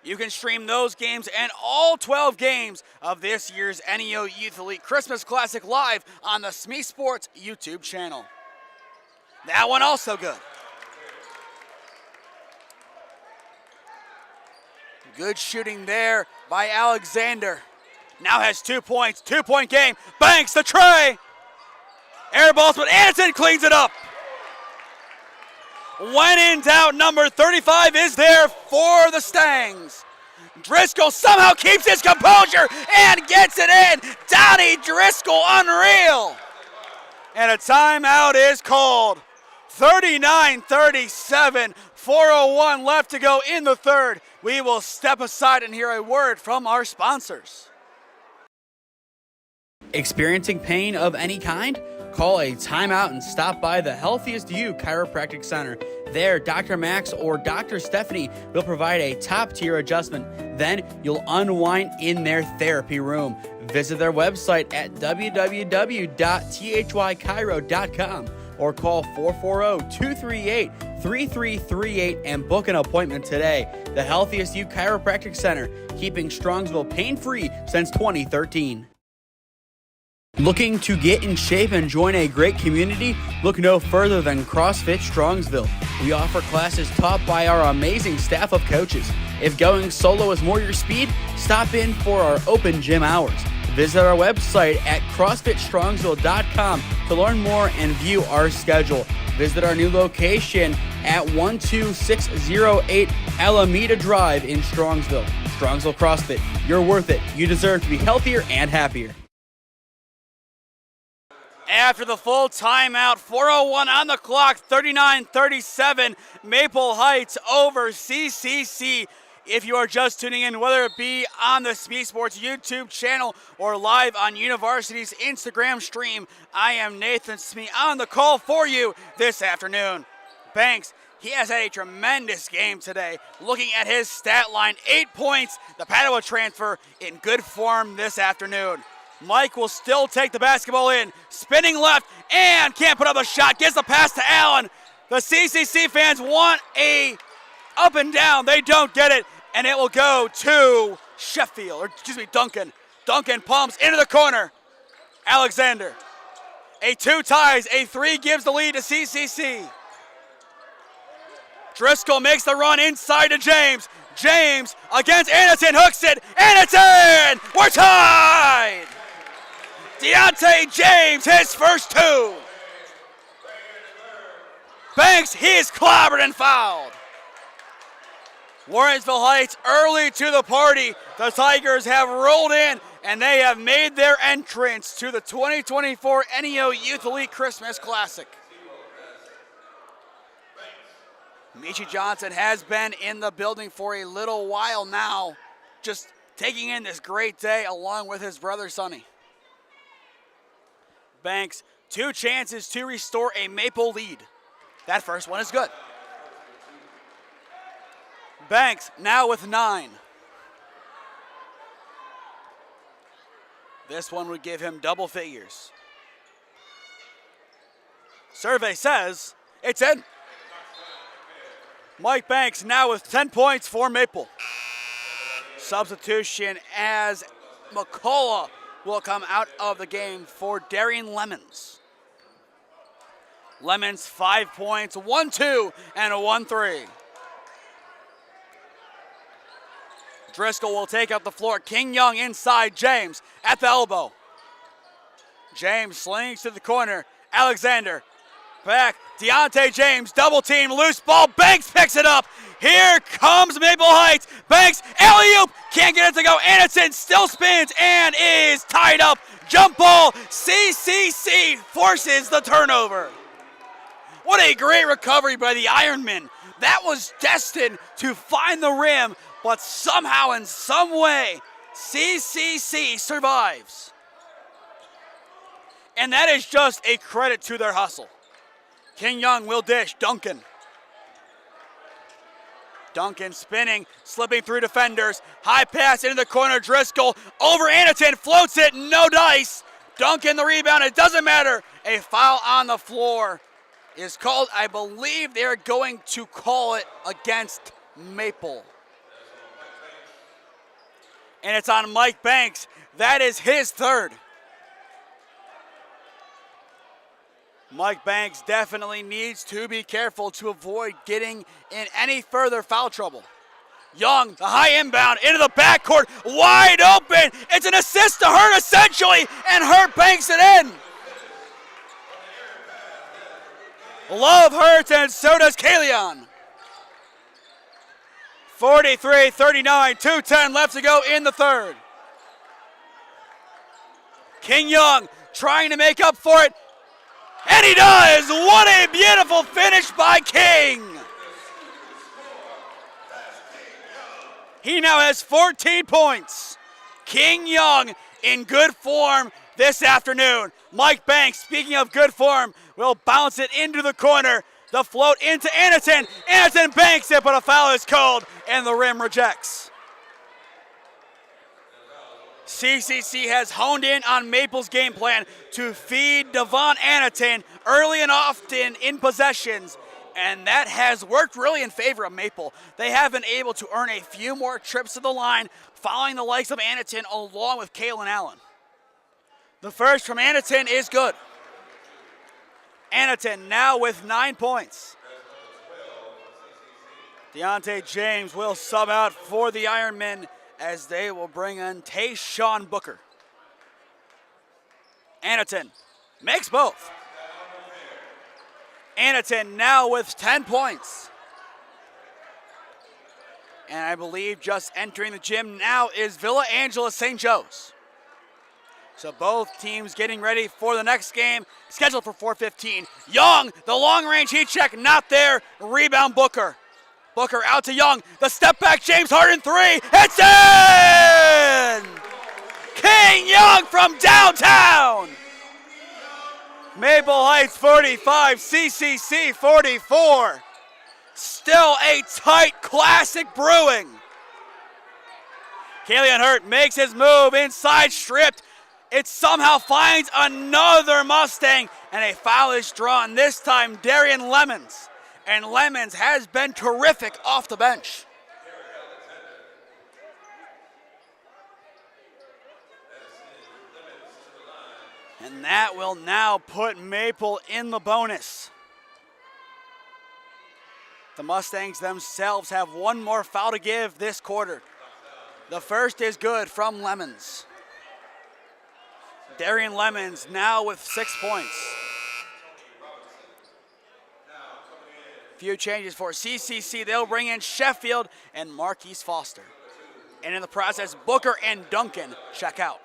You can stream those games and all 12 games of this year's NEO Youth Elite Christmas Classic live on the SmeeSports YouTube channel. That one also good. Good shooting there by Alexander. Now has 2 points, 2-point game. Banks the tray. Air balls, but Anderson cleans it up. When in doubt, number 35 is there for the Stangs. Driscoll somehow keeps his composure and gets it in. Donnie Driscoll, unreal. And a timeout is called. 39-37, 4:01 left to go in the third. We will step aside and hear a word from our sponsors. Experiencing pain of any kind? Call a timeout and stop by the Healthiest You Chiropractic Center. There, Dr. Max or Dr. Stephanie will provide a top-tier adjustment. Then you'll unwind in their therapy room. Visit their website at www.thychiro.com or call 440-238-3338 and book an appointment today. The Healthiest You Chiropractic Center, keeping Strongsville pain-free since 2013. Looking to get in shape and join a great community? Look no further than CrossFit Strongsville. We offer classes taught by our amazing staff of coaches. If going solo is more your speed, stop in for our open gym hours. Visit our website at CrossFitStrongsville.com to learn more and view our schedule. Visit our new location at 12608 Alameda Drive in Strongsville. Strongsville CrossFit, you're worth it. You deserve to be healthier and happier. After the full timeout, 4:01 on the clock, 39-37, Maple Heights over CCC. If you are just tuning in, whether it be on the SmeeSports YouTube channel or live on University's Instagram stream, I am Nathan Smee on the call for you this afternoon. Banks, he has had a tremendous game today. Looking at his stat line, 8 points, the Padua transfer in good form this afternoon. Mike will still take the basketball in, spinning left, and can't put up a shot. Gets the pass to Allen. The CCC fans want a up and down. They don't get it, and it will go to Duncan. Duncan pumps into the corner. Alexander. A 2 ties, a 3 gives the lead to CCC. Driscoll makes the run inside to James. James against Anderson, hooks it, and it's in! We're tied! Deontay James, his first 2. Banks, he's clobbered and fouled. Warrensville Heights early to the party. The Tigers have rolled in, and they have made their entrance to the 2024 NEO Youth Elite Christmas Classic. Michi Johnson has been in the building for a little while now, just taking in this great day along with his brother Sonny. Banks, 2 chances to restore a Maple lead. That first one is good. Banks now with 9. This one would give him double figures. Survey says it's in. Mike Banks now with 10 points for Maple. Substitution as McCullough will come out of the game for Darian Lemons. Lemons 5 points, 1-2 and a 1-3. Driscoll will take up the floor. King Young inside James at the elbow. James slings to the corner. Alexander back. Deontay James double team, loose ball. Banks picks it up. Here comes Maple Heights. Banks alley-oop, can't get it to go. Anderson still spins and is tied up. Jump ball. CCC forces the turnover. What a great recovery by the Ironman. That was destined to find the rim, but somehow, in some way, CCC survives. And that is just a credit to their hustle. King Young will dish. Duncan spinning, slipping through defenders. High pass into the corner. Driscoll over Anderton, floats it, no dice. Duncan the rebound, it doesn't matter. A foul on the floor is called. I believe they're going to call it against Maple. And it's on Mike Banks. That is his third. Mike Banks definitely needs to be careful to avoid getting in any further foul trouble. Young, the high inbound into the backcourt, wide open. It's an assist to Hurt essentially, and Hurt banks it in. Love Hurt, and so does Kalion. 43-39, 2:10 left to go in the third. King Young trying to make up for it, and he does! What a beautiful finish by King! He now has 14 points. King Young in good form this afternoon. Mike Banks, speaking of good form, will bounce it into the corner. The float into Anderton. Anderton banks it, but a foul is called, and the rim rejects. CCC has honed in on Maple's game plan to feed Devon Anderton early and often in possessions, and that has worked really in favor of Maple. They have been able to earn a few more trips to the line, following the likes of Anderton along with Kalen Allen. The first from Anderton is good. Anderton now with 9 points. Deontay James will sub out for the Ironmen as they will bring in Tayshawn Booker. Anderton makes both. Anderton now with 10 points. And I believe just entering the gym now is Villa Angela St. Joe's. So both teams getting ready for the next game, scheduled for 4:15. Young, the long-range heat check, not there. Rebound Booker. Booker out to Young. The step back, James Harden 3. It's in! King Young from downtown. Maple Heights 45, CCC 44. Still a tight classic brewing. Kalian Hurt makes his move inside, stripped. It somehow finds another Mustang, and a foul is drawn, this time Darian Lemons. And Lemons has been terrific off the bench. And that will now put Maple in the bonus. The Mustangs themselves have one more foul to give this quarter. The first is good from Lemons. Darian Lemons now with 6 points. Few changes for CCC. They'll bring in Sheffield and Marquise Foster. And in the process, Booker and Duncan check out.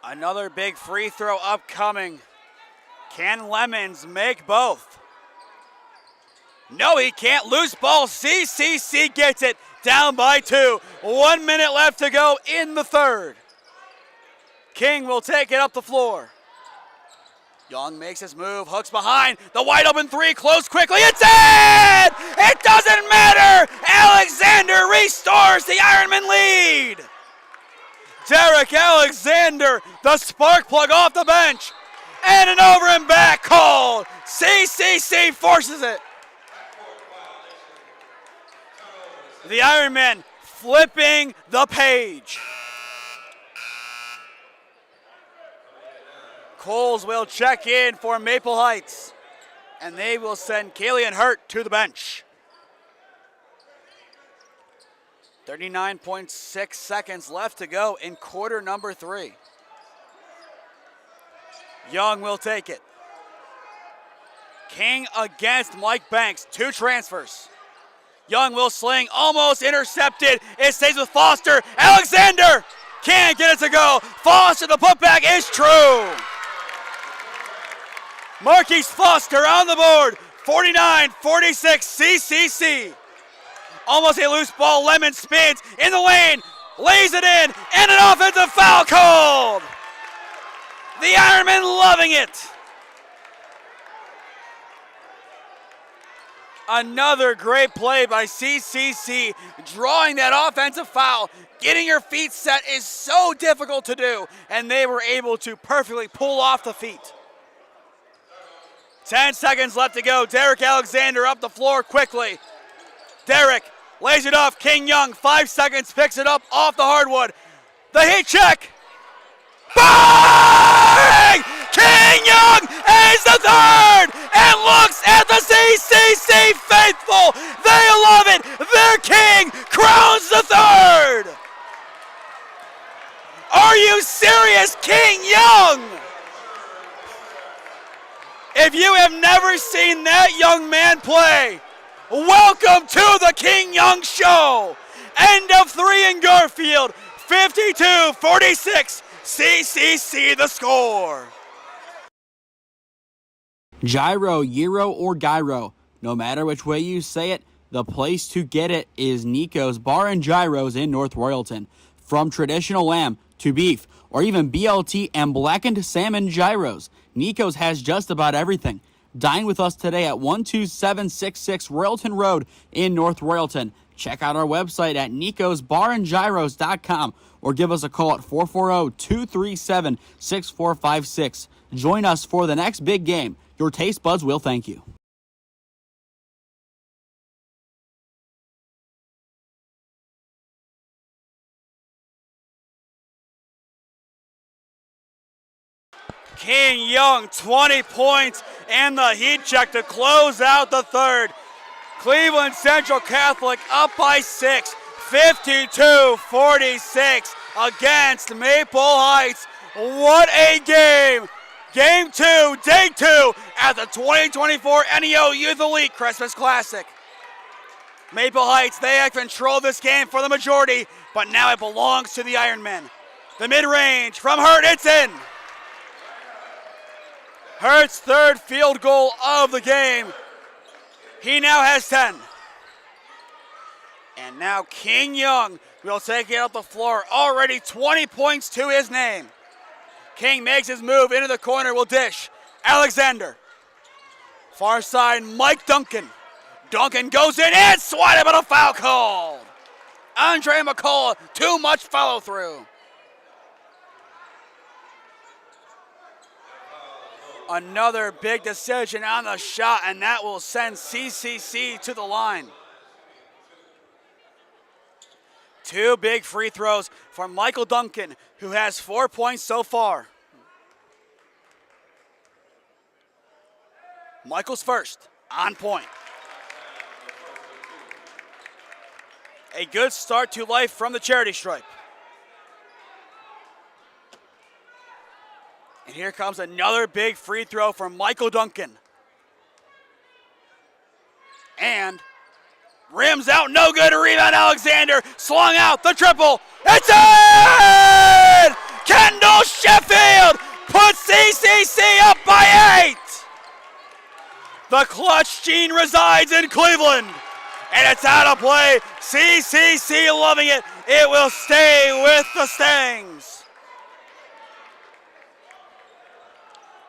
Another big free throw upcoming. Can Lemons make both? No, he can't. Loose ball. CCC gets it. Down by 2. 1 minute left to go in the third. King will take it up the floor. Young makes his move, hooks behind, the wide open 3, close quickly, it's in! It doesn't matter! Alexander restores the Ironman lead! Derek Alexander, the spark plug off the bench, and an over and back call. CCC forces it. The Ironmen flipping the page. Coles will check in for Maple Heights, and they will send Kalian Hurt to the bench. 39.6 seconds left to go in quarter number 3. Young will take it. King against Mike Banks, 2 transfers. Young will sling, almost intercepted. It stays with Foster. Alexander can't get it to go. Foster, the putback is true. Marquise Foster on the board, 49-46 CCC. Almost a loose ball, Lemon spins in the lane, lays it in, and an offensive foul called. The Ironmen loving it. Another great play by CCC, drawing that offensive foul. Getting your feet set is so difficult to do, and they were able to perfectly pull off the feet. 10 seconds left to go. Derek Alexander up the floor quickly. Derek lays it off. King Young, 5 seconds, picks it up off the hardwood. The heat check. Bang! King Young is the third and looks at the CCC faithful. They love it. Their king crowns the third. Are you serious, King Young? If you have never seen that young man play, welcome to the King Young Show. End of 3 in Garfield, 52-46, CCC the score. Gyro, Gyro, or Gyro, no matter which way you say it, the place to get it is Nico's Bar and Gyros in North Royalton. From traditional lamb to beef, or even BLT and blackened salmon gyros, Nico's has just about everything. Dine with us today at 12766 Royalton Road in North Royalton. Check out our website at nicosbarandgyros.com or give us a call at 440-237-6456. Join us for the next big game. Your taste buds will thank you. King Young, 20 points, and the heat check to close out the third. Cleveland Central Catholic up by 6, 52-46 against Maple Heights. What a game! Game 2, day 2 at the 2024 NEO Youth Elite Christmas Classic. Maple Heights, they have controlled this game for the majority, but now it belongs to the Ironmen. The mid-range from Hurt, it's in. Hurt's third field goal of the game. He now has 10. And now King Young will take it up the floor. Already 20 points to his name. King makes his move into the corner, will dish. Alexander. Far side, Mike Duncan. Duncan goes in and swatted, but a foul called. Andre McCullough, too much follow through. Another big decision on the shot, and that will send CCC to the line. 2 big free throws for Michael Duncan, who has 4 points so far. Michael's first, on point. A good start to life from the charity stripe. And here comes another big free throw from Michael Duncan. And rims out, no good, rebound Alexander, slung out, the triple, it's in! Kendall Sheffield puts CCC up by 8! The clutch gene resides in Cleveland. And it's out of play. CCC loving it. It will stay with the Stangs.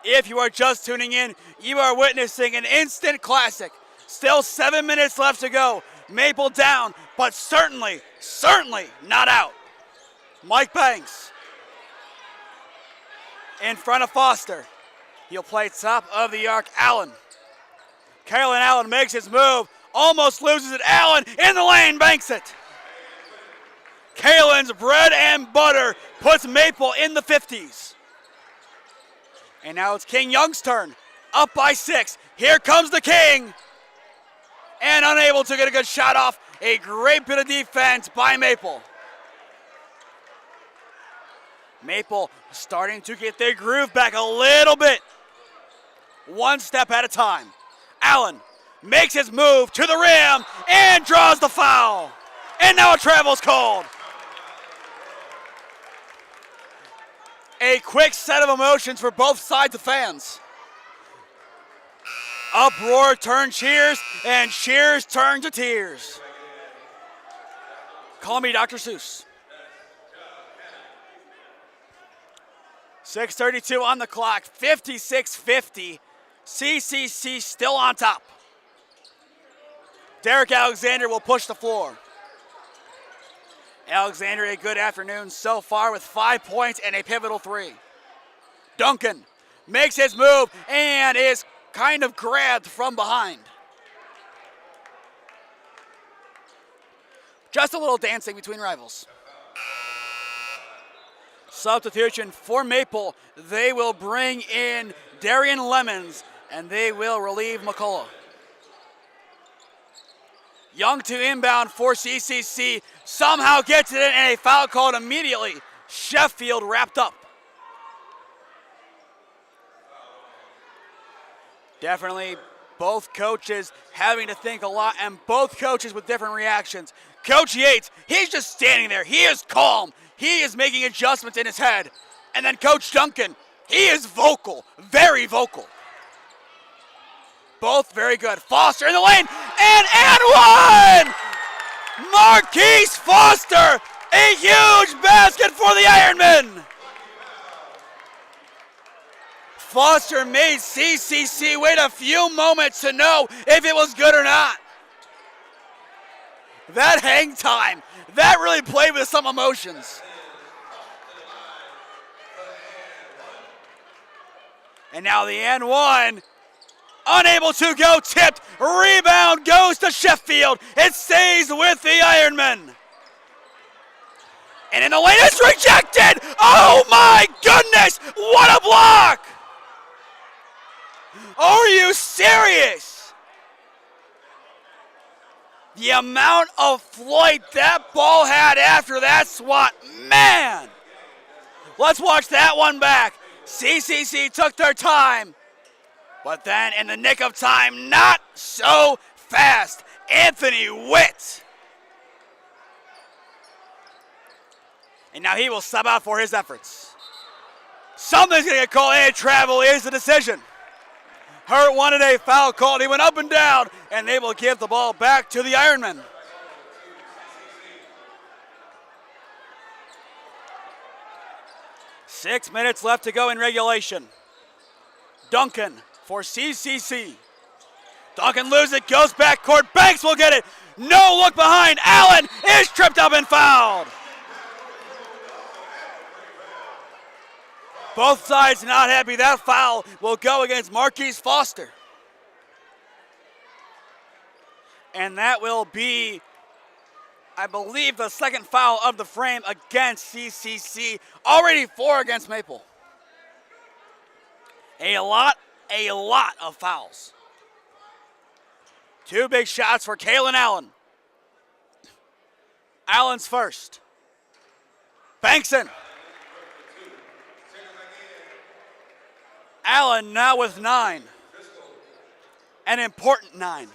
If you are just tuning in, you are witnessing an instant classic. Still 7 minutes left to go. Maple down, but certainly not out. Mike Banks in front of Foster. He'll play top of the arc, Allen. Kalen Allen makes his move, almost loses it. Allen in the lane, banks it. Kalen's bread and butter puts Maple in the 50s. And now it's King Young's turn, up by 6. Here comes the King. And unable to get a good shot off. A great bit of defense by Maple. Maple starting to get their groove back a little bit. One step at a time. Allen makes his move to the rim and draws the foul. And now a travel's called. A quick set of emotions for both sides of fans. Uproar turned cheers, and cheers turned to tears. Call me Dr. Seuss. 6:32 on the clock, 56-50. CCC still on top. Derek Alexander will push the floor. Alexander, a good afternoon so far with 5 points and a pivotal 3. Duncan makes his move and is kind of grabbed from behind. Just a little dancing between rivals. Substitution for Maple. They will bring in Darian Lemons and they will relieve McCullough. Young to inbound for CCC. Somehow gets it in and a foul called immediately. Sheffield wrapped up. Definitely both coaches having to think a lot and both coaches with different reactions. Coach Yates, he's just standing there. He is calm. He is making adjustments in his head. And then Coach Duncan, he is vocal, very vocal. Both very good. Foster in the lane, and one! Marquise Foster, a huge basket for the Ironmen. Foster made CCC wait a few moments to know if it was good or not. That hang time, that really played with some emotions. And now the N1. Unable to go, tipped, rebound goes to Sheffield. It stays with the Ironmen. And in the lane, it's rejected. Oh my goodness, what a block. Are you serious? The amount of flight that ball had after that swat, man. Let's watch that one back. CCC took their time. But then, in the nick of time, not so fast. Anthony Witt. And now he will sub out for his efforts. Something's going to get called. And travel is the decision. Hurt wanted a foul called. He went up and down, and they will give the ball back to the Ironmen. Six minutes left to go in regulation. Duncan for CCC. Duncan loses it, goes back court. Banks will get it. No look behind. Allen is tripped up and fouled. Both sides not happy. That foul will go against Marquise Foster. And that will be, I believe, the second foul of the frame against CCC. Already 4 against Maple. A lot of fouls. 2 big shots for Kalen Allen. Allen's first. Bankson. Allen now with 9. An important 9.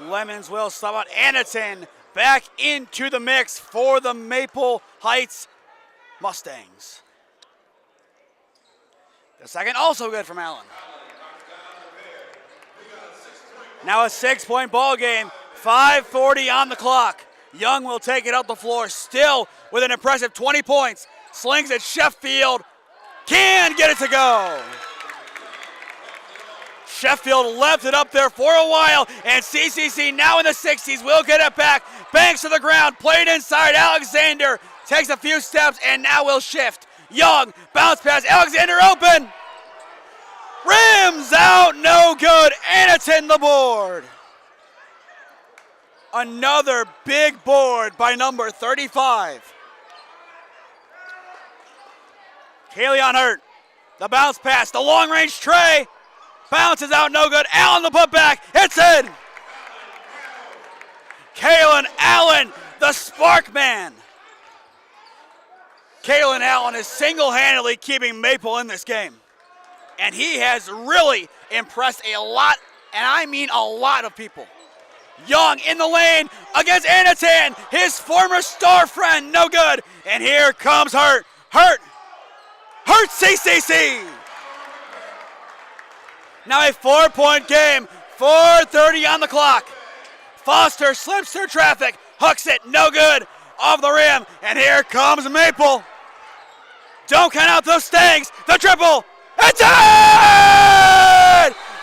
Lemons will sub out. Anneton back into the mix for the Maple Heights Mustangs. The second also good from Allen. Now a 6-point ball game, 5:40 on the clock. Young will take it up the floor, still with an impressive 20 points. Slings it, Sheffield can get it to go. Sheffield left it up there for a while, and CCC now in the 60s will get it back. Banks to the ground, played inside. Alexander takes a few steps and now will shift. Young, bounce pass, Alexander open. Rims out, no good. Anaton the board. Another big board by number 35. Kalion Hurt, the bounce pass, the long range tray. Bounces out, no good. Allen the putback, it's in. Kalen Allen, the spark man. Kalen Allen is single-handedly keeping Maple in this game. And he has really impressed a lot, and I mean a lot of people. Young in the lane against Anaton, his former star friend, no good. And here comes Hurt. Hurt CCC. Now a 4-point game, 4:30 on the clock. Foster slips through traffic, hooks it, no good, off the rim, and here comes Maple. Don't count out those Stangs, the triple, it's in!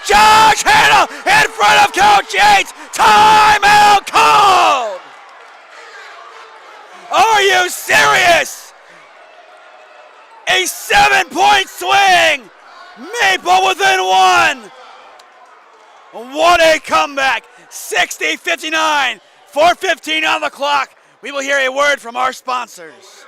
Josh Hanna in front of Coach Yates, timeout called! Are you serious? A 7-point swing! Maple within one. What a comeback. 60-59, 4:15 on the clock. We will hear a word from our sponsors.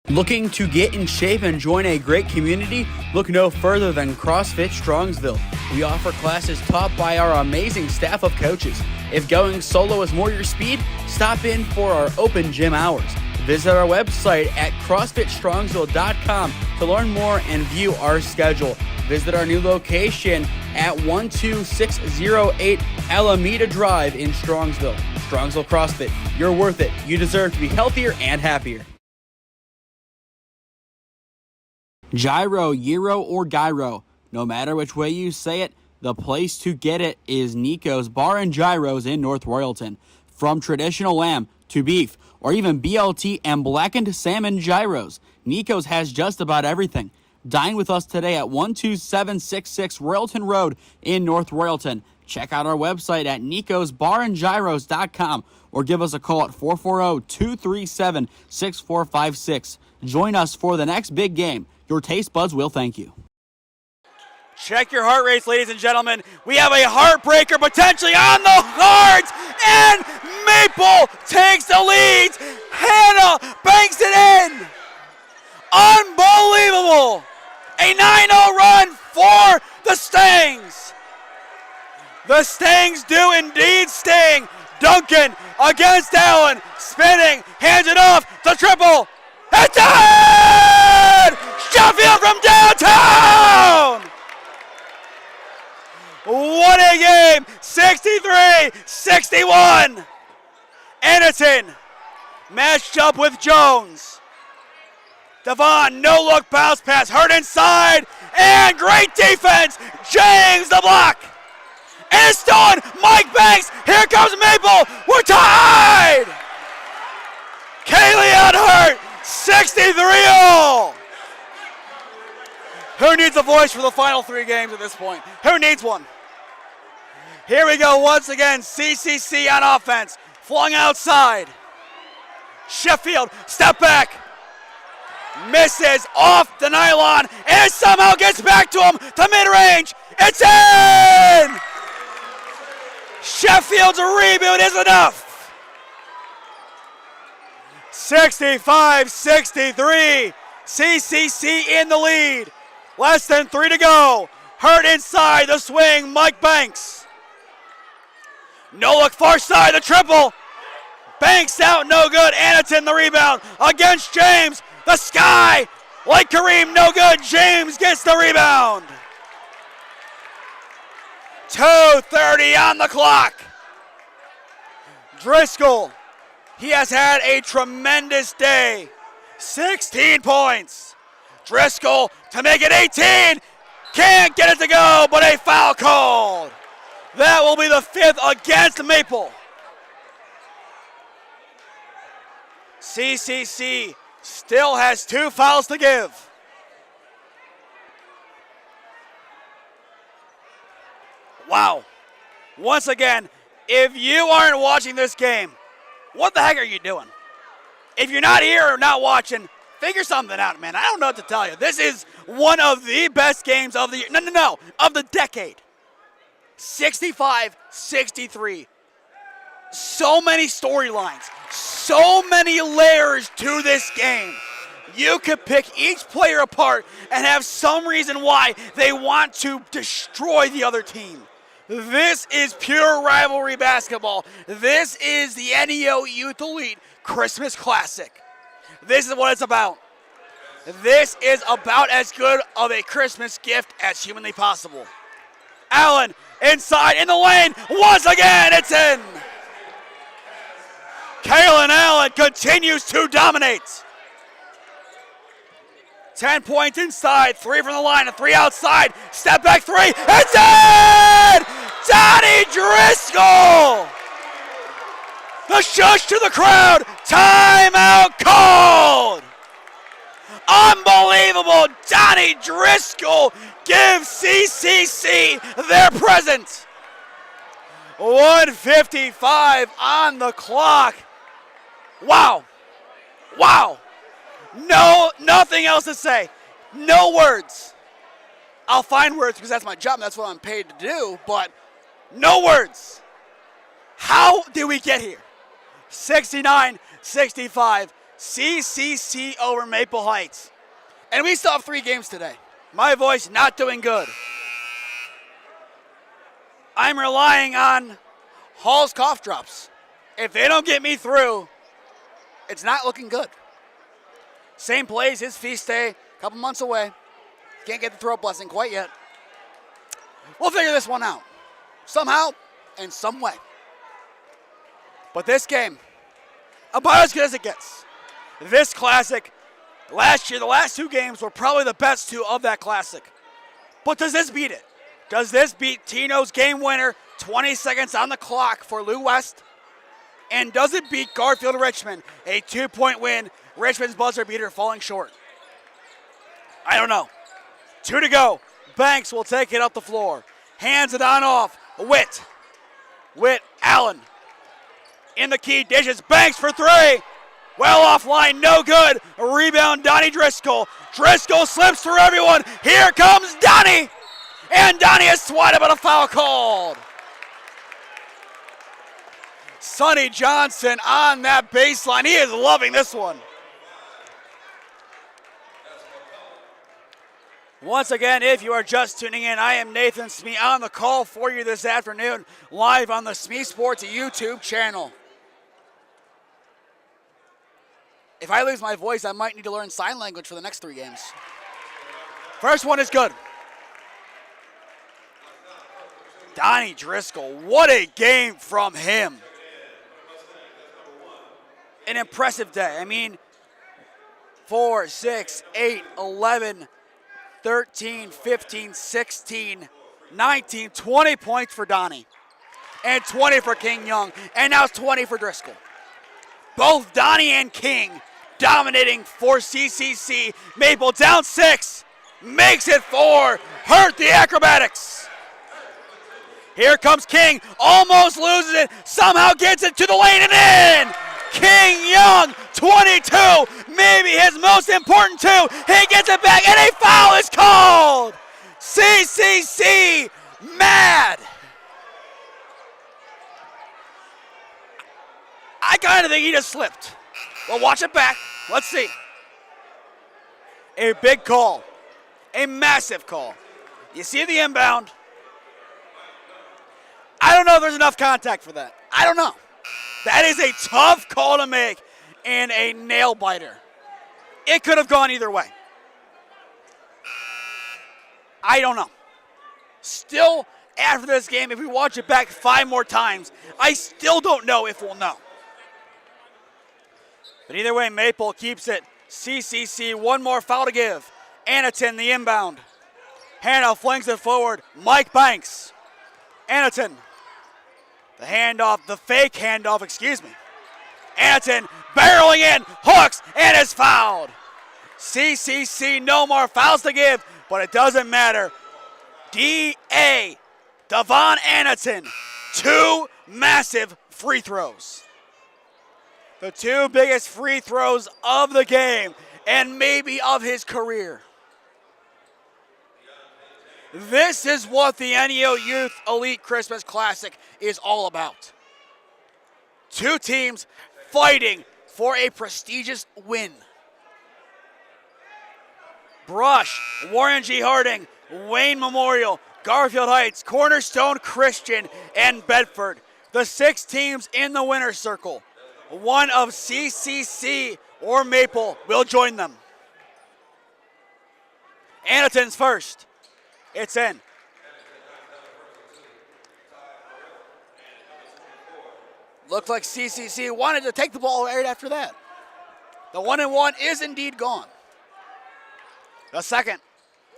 Looking to get in shape and join a great community? Look no further than CrossFit Strongsville. We offer classes taught by our amazing staff of coaches. If going solo is more your speed, stop in for our open gym hours. Visit our website at CrossFitStrongsville.com to learn more and view our schedule. Visit our new location at 12608 Alameda Drive in Strongsville. Strongsville CrossFit, you're worth it. You deserve to be healthier and happier. Gyro, Gyro, or Gyro, no matter which way you say it, the place to get it is Nico's Bar and Gyros in North Royalton. From traditional lamb to beef, or even BLT and blackened salmon gyros, Nico's has just about everything. Dine with us today at 12766 Royalton Road in North Royalton. Check out our website at nicosbarandgyros.com or give us a call at 440-237-6456. Join us for the next big game. Your taste buds will thank you. Check your heart rates, ladies and gentlemen. We have a heartbreaker potentially on the cards, and Maple takes the lead. Hannah banks it in. Unbelievable. A 9-0 run for the Stangs. The Stangs do indeed sting. Duncan against Allen, spinning, hands it off, the triple. It's in! Sheffield from downtown! What a game! 63-61. Anaton matched up with Jones. Devon, no-look bounce pass, Hurt inside, and great defense. James the block. And it's stolen. Mike Banks, here comes Maple. We're tied! Kaylee Hurt, 63-all. Who needs a voice for the final 3 games at this point? Who needs one? Here we go once again. CCC on offense. Flung outside. Sheffield, step back. Misses off the nylon and somehow gets back to him to mid-range. It's in! Sheffield's reboot is enough. 65-63. CCC in the lead. Less than 3 to go. Hurt inside the swing, Mike Banks. No look far side, the triple. Banks out, no good. Anaton the rebound against James. The sky, like Kareem, no good. James gets the rebound. 2:30 on the clock. Driscoll, he has had a tremendous day. 16 points. Driscoll to make it 18. Can't get it to go, but a foul called. That will be the 5th against Maple. CCC still has 2 fouls to give. Wow. Once again, if you aren't watching this game, what the heck are you doing? If you're not here or not watching, figure something out, man. I don't know what to tell you. This is one of the best games of the year. No, of the decade. 65-63. So many storylines. So many layers to this game. You could pick each player apart and have some reason why they want to destroy the other team. This is pure rivalry basketball. This is the NEO Youth Elite Christmas Classic. This is what it's about. This is about as good of a Christmas gift as humanly possible. Allen inside in the lane. Once again, it's in. Kalen Allen continues to dominate. 10 points inside, 3 from the line, and 3 outside. Step back 3, it's in! Donnie Driscoll! The shush to the crowd, timeout called! Unbelievable, Donnie Driscoll gives CCC their present. 1:55 on the clock. Wow. No, nothing else to say. No words. I'll find words because that's my job and that's what I'm paid to do, but no words. How did we get here? 69-65, CCC over Maple Heights. And we still have 3 games today. My voice not doing good. I'm relying on Hall's cough drops. If they don't get me through, it's not looking good. Same plays, his feast day, a couple months away. Can't get the throat blessing quite yet. We'll figure this one out. Somehow, in some way. But this game, about as good as it gets. This classic, last year, the last 2 games were probably the best 2 of that classic. But does this beat it? Does this beat Tino's game winner, 20 seconds on the clock for Lou West? And does it beat Garfield Richmond, a 2-point win, Richmond's buzzer beater falling short? I don't know. 2 to go. Banks will take it up the floor. Hands it on off. Witt, Allen. In the key, dishes. Banks for 3. Well offline, no good. A rebound, Donnie Driscoll. Driscoll slips through everyone. Here comes Donnie. And Donnie is swatted, but a foul called. Sonny Johnson on that baseline. He is loving this one. Once again, if you are just tuning in, I am Nathan Smee on the call for you this afternoon, live on the SmeeSports YouTube channel. If I lose my voice, I might need to learn sign language for the next 3 games. First one is good. Donnie Driscoll, what a game from him. An impressive day. I mean, 4, 6, 8, 11, 13, 15, 16, 19, 20 points for Donnie. And 20 for King Young. And now it's 20 for Driscoll. Both Donnie and King dominating for CCC. Maple down 6. Makes it 4. Hurt the Acrobatics. Here comes King. Almost loses it. Somehow gets it to the lane and in. King Young, 22, maybe his most important 2. He gets it back, and a foul is called. CCC mad. I kind of think he just slipped. Well, watch it back. Let's see. A big call. A massive call. You see the inbound. I don't know if there's enough contact for that. I don't know. That is a tough call to make and a nail biter. It could have gone either way. I don't know. Still, after this game, if we watch it back 5 more times, I still don't know if we'll know. But either way, Maple keeps it. CCC, 1 more foul to give. Anaton, the inbound. Hannah flings it forward. Mike Banks. Anneton. The handoff, the fake handoff, excuse me. Anneton barreling in, hooks, and is fouled. CCC, no more fouls to give, but it doesn't matter. D.A. Devon Anneton, 2 massive free throws. The 2 biggest free throws of the game and maybe of his career. This is what the NEO Youth Elite Christmas Classic is all about. 2 teams fighting for a prestigious win. Brush, Warren G. Harding, Wayne Memorial, Garfield Heights, Cornerstone Christian, and Bedford. The 6 teams in the winner's circle. One of CCC or Maple will join them. Anneton's first. It's in. Looked like CCC wanted to take the ball right after that. The 1-and-1 is indeed gone. The second.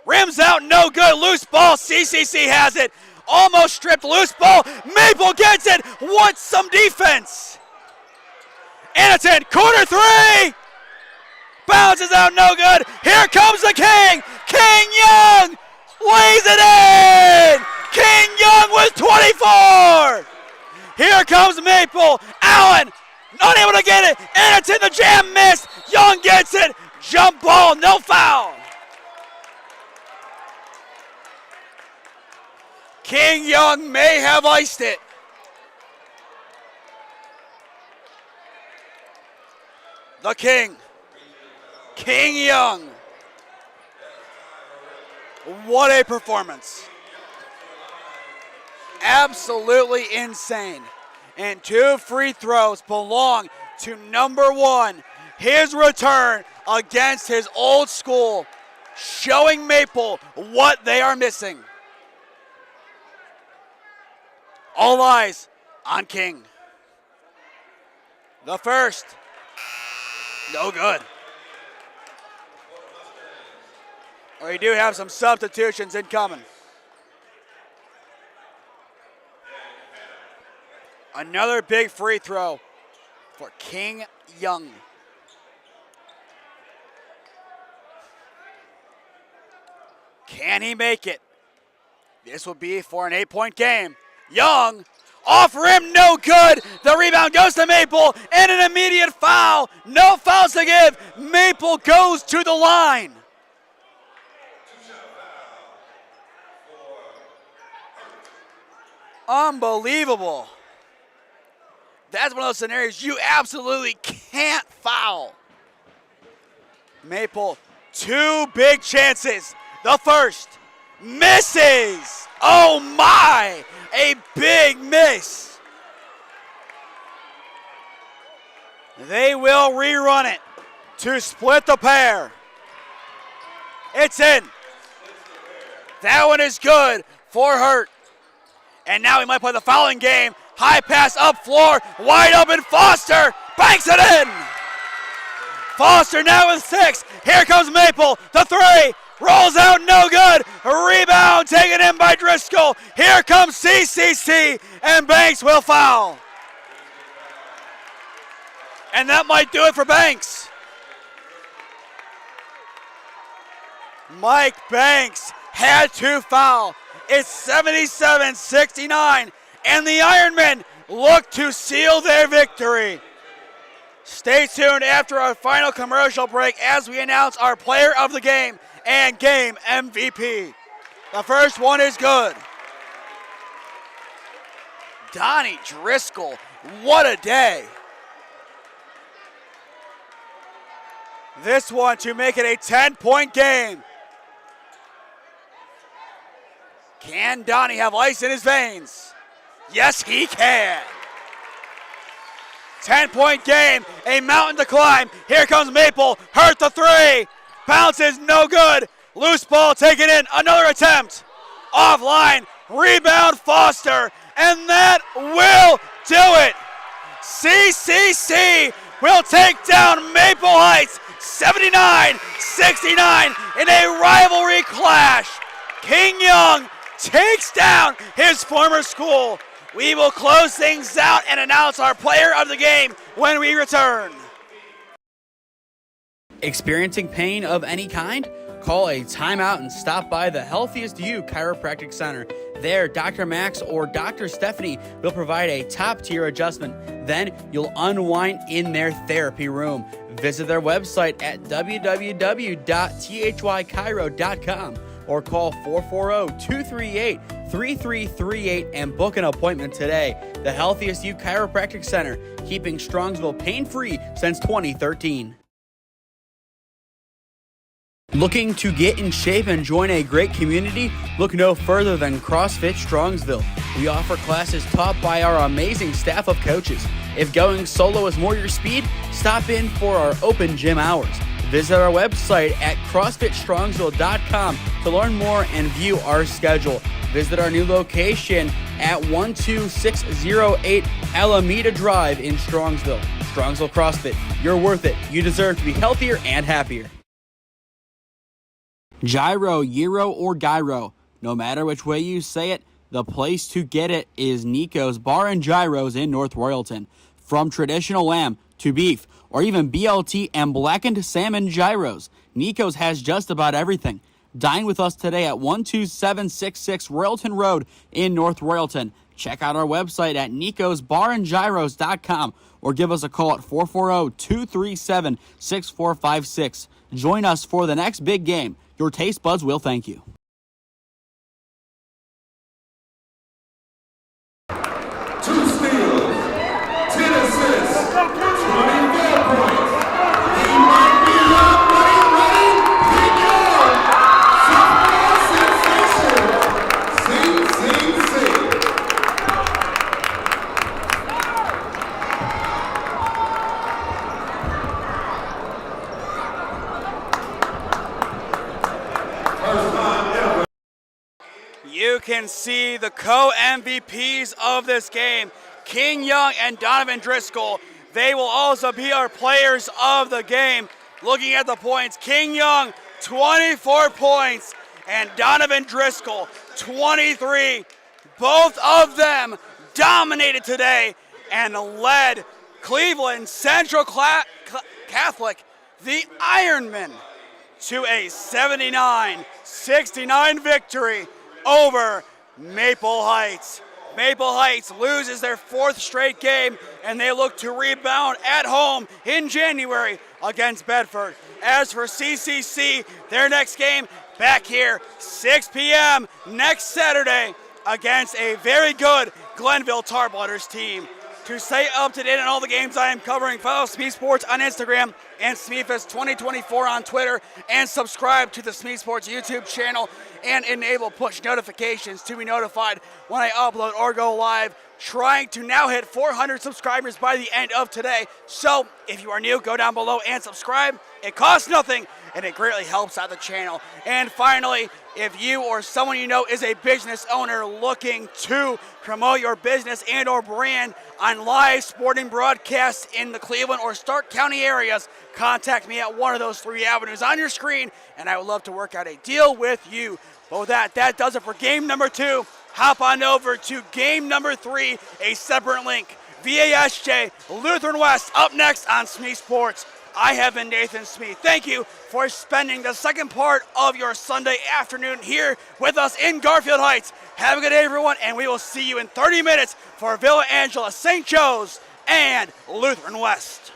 Rims out, no good. Loose ball. CCC has it. Almost stripped. Loose ball. Maple gets it. Wants some defense. Anneton, corner 3. Bounces out, no good. Here comes the King. King Young lays it in. King Young with 24. Here comes Maple. Allen, unable to get it. Anneton, the jam missed. Young gets it. Jump ball, no foul. King Young may have iced it. The King. King Young. What a performance. Absolutely insane. And 2 free throws belong to number 1. His return against his old school, showing Maple what they are missing. All eyes on King. The first. No good. We do have some substitutions incoming. Another big free throw for King Young. Can he make it? This will be for an 8-point game. Young, off rim, no good. The rebound goes to Maple, and an immediate foul. No fouls to give. Maple goes to the line. Unbelievable. That's one of those scenarios you absolutely can't foul. Maple, 2 big chances. The first misses. Oh my, a big miss. They will rerun it to split the pair. It's in. That one is good for Hurt. And now he might play the fouling game. High pass up floor, wide open Foster, banks it in. Foster now with 6. Here comes Maple, the 3, rolls out, no good. Rebound taken in by Driscoll. Here comes CCC, and Banks will foul. And that might do it for Banks. Mike Banks had to foul. It's 77-69, and the Ironmen look to seal their victory. Stay tuned after our final commercial break as we announce our player of the game and game MVP. The first one is good. Donnie Driscoll, what a day. This one to make it a 10-point game. Can Donnie have ice in his veins? Yes, he can. 10-point game, a mountain to climb. Here comes Maple, Hurt the 3. Bounces, no good. Loose ball taken in, another attempt. Offline, rebound Foster, and that will do it. CCC will take down Maple Heights 79-69 in a rivalry clash. King Young takes down his former school. We will close things out and announce our player of the game when we return. Experiencing pain of any kind? Call a timeout and stop by the Healthiest You Chiropractic Center. There, Dr. Max or Dr. Stephanie will provide a top-tier adjustment. Then you'll unwind in their therapy room. Visit their website at www.thychiro.com or call 440-238-3338 and book an appointment today. The Healthiest You Chiropractic Center, keeping Strongsville pain-free since 2013. Looking to get in shape and join a great community? Look no further than CrossFit Strongsville. We offer classes taught by our amazing staff of coaches. If going solo is more your speed, stop in for our open gym hours. Visit our website at CrossFitStrongsville.com to learn more and view our schedule. Visit our new location at 12608 Alameda Drive in Strongsville. Strongsville CrossFit, you're worth it. You deserve to be healthier and happier. Gyro, Gyro, or Gyro, no matter which way you say it, the place to get it is Nico's Bar and Gyros in North Royalton. From traditional lamb to beef, or even BLT and blackened salmon gyros, Nico's has just about everything. Dine with us today at 12766 Royalton Road in North Royalton. Check out our website at nicosbarandgyros.com or give us a call at 440-237-6456. Join us for the next big game. Your taste buds will thank you. 2 steals, 10 assists, 24 points. He might be up, ready, pick your sophomore sensation, CCC. You can see the co-MVPs of this game, King Young and Donovan Driscoll. They will also be our players of the game. Looking at the points, King Young, 24 points, and Donovan Driscoll, 23. Both of them dominated today and led Cleveland Central Catholic, the Ironmen, to a 79-69 victory over Maple Heights. Maple Heights loses their 4th straight game, and they look to rebound at home in January against Bedford. As for CCC, their next game back here, 6 p.m. next Saturday against a very good Glenville Tarblooders team. To stay up to date on all the games I am covering, follow SmeeSports on Instagram and SmeeFest 2024 on Twitter, and subscribe to the SmeeSports YouTube channel and enable push notifications to be notified when I upload or go live. Trying to now hit 400 subscribers by the end of today. So if you are new, go down below and subscribe. It costs nothing and it greatly helps out the channel. And finally, if you or someone you know is a business owner looking to promote your business and or brand on live sporting broadcasts in the Cleveland or Stark County areas, contact me at one of those 3 avenues on your screen, and I would love to work out a deal with you. But with that does it for game number 2. Hop on over to game number 3, a separate link. VASJ Lutheran West up next on SmeeSports. I have been Nathan Smee. Thank you for spending the second part of your Sunday afternoon here with us in Garfield Heights. Have a good day, everyone, and we will see you in 30 minutes for Villa Angela, St. Joe's, and Lutheran West.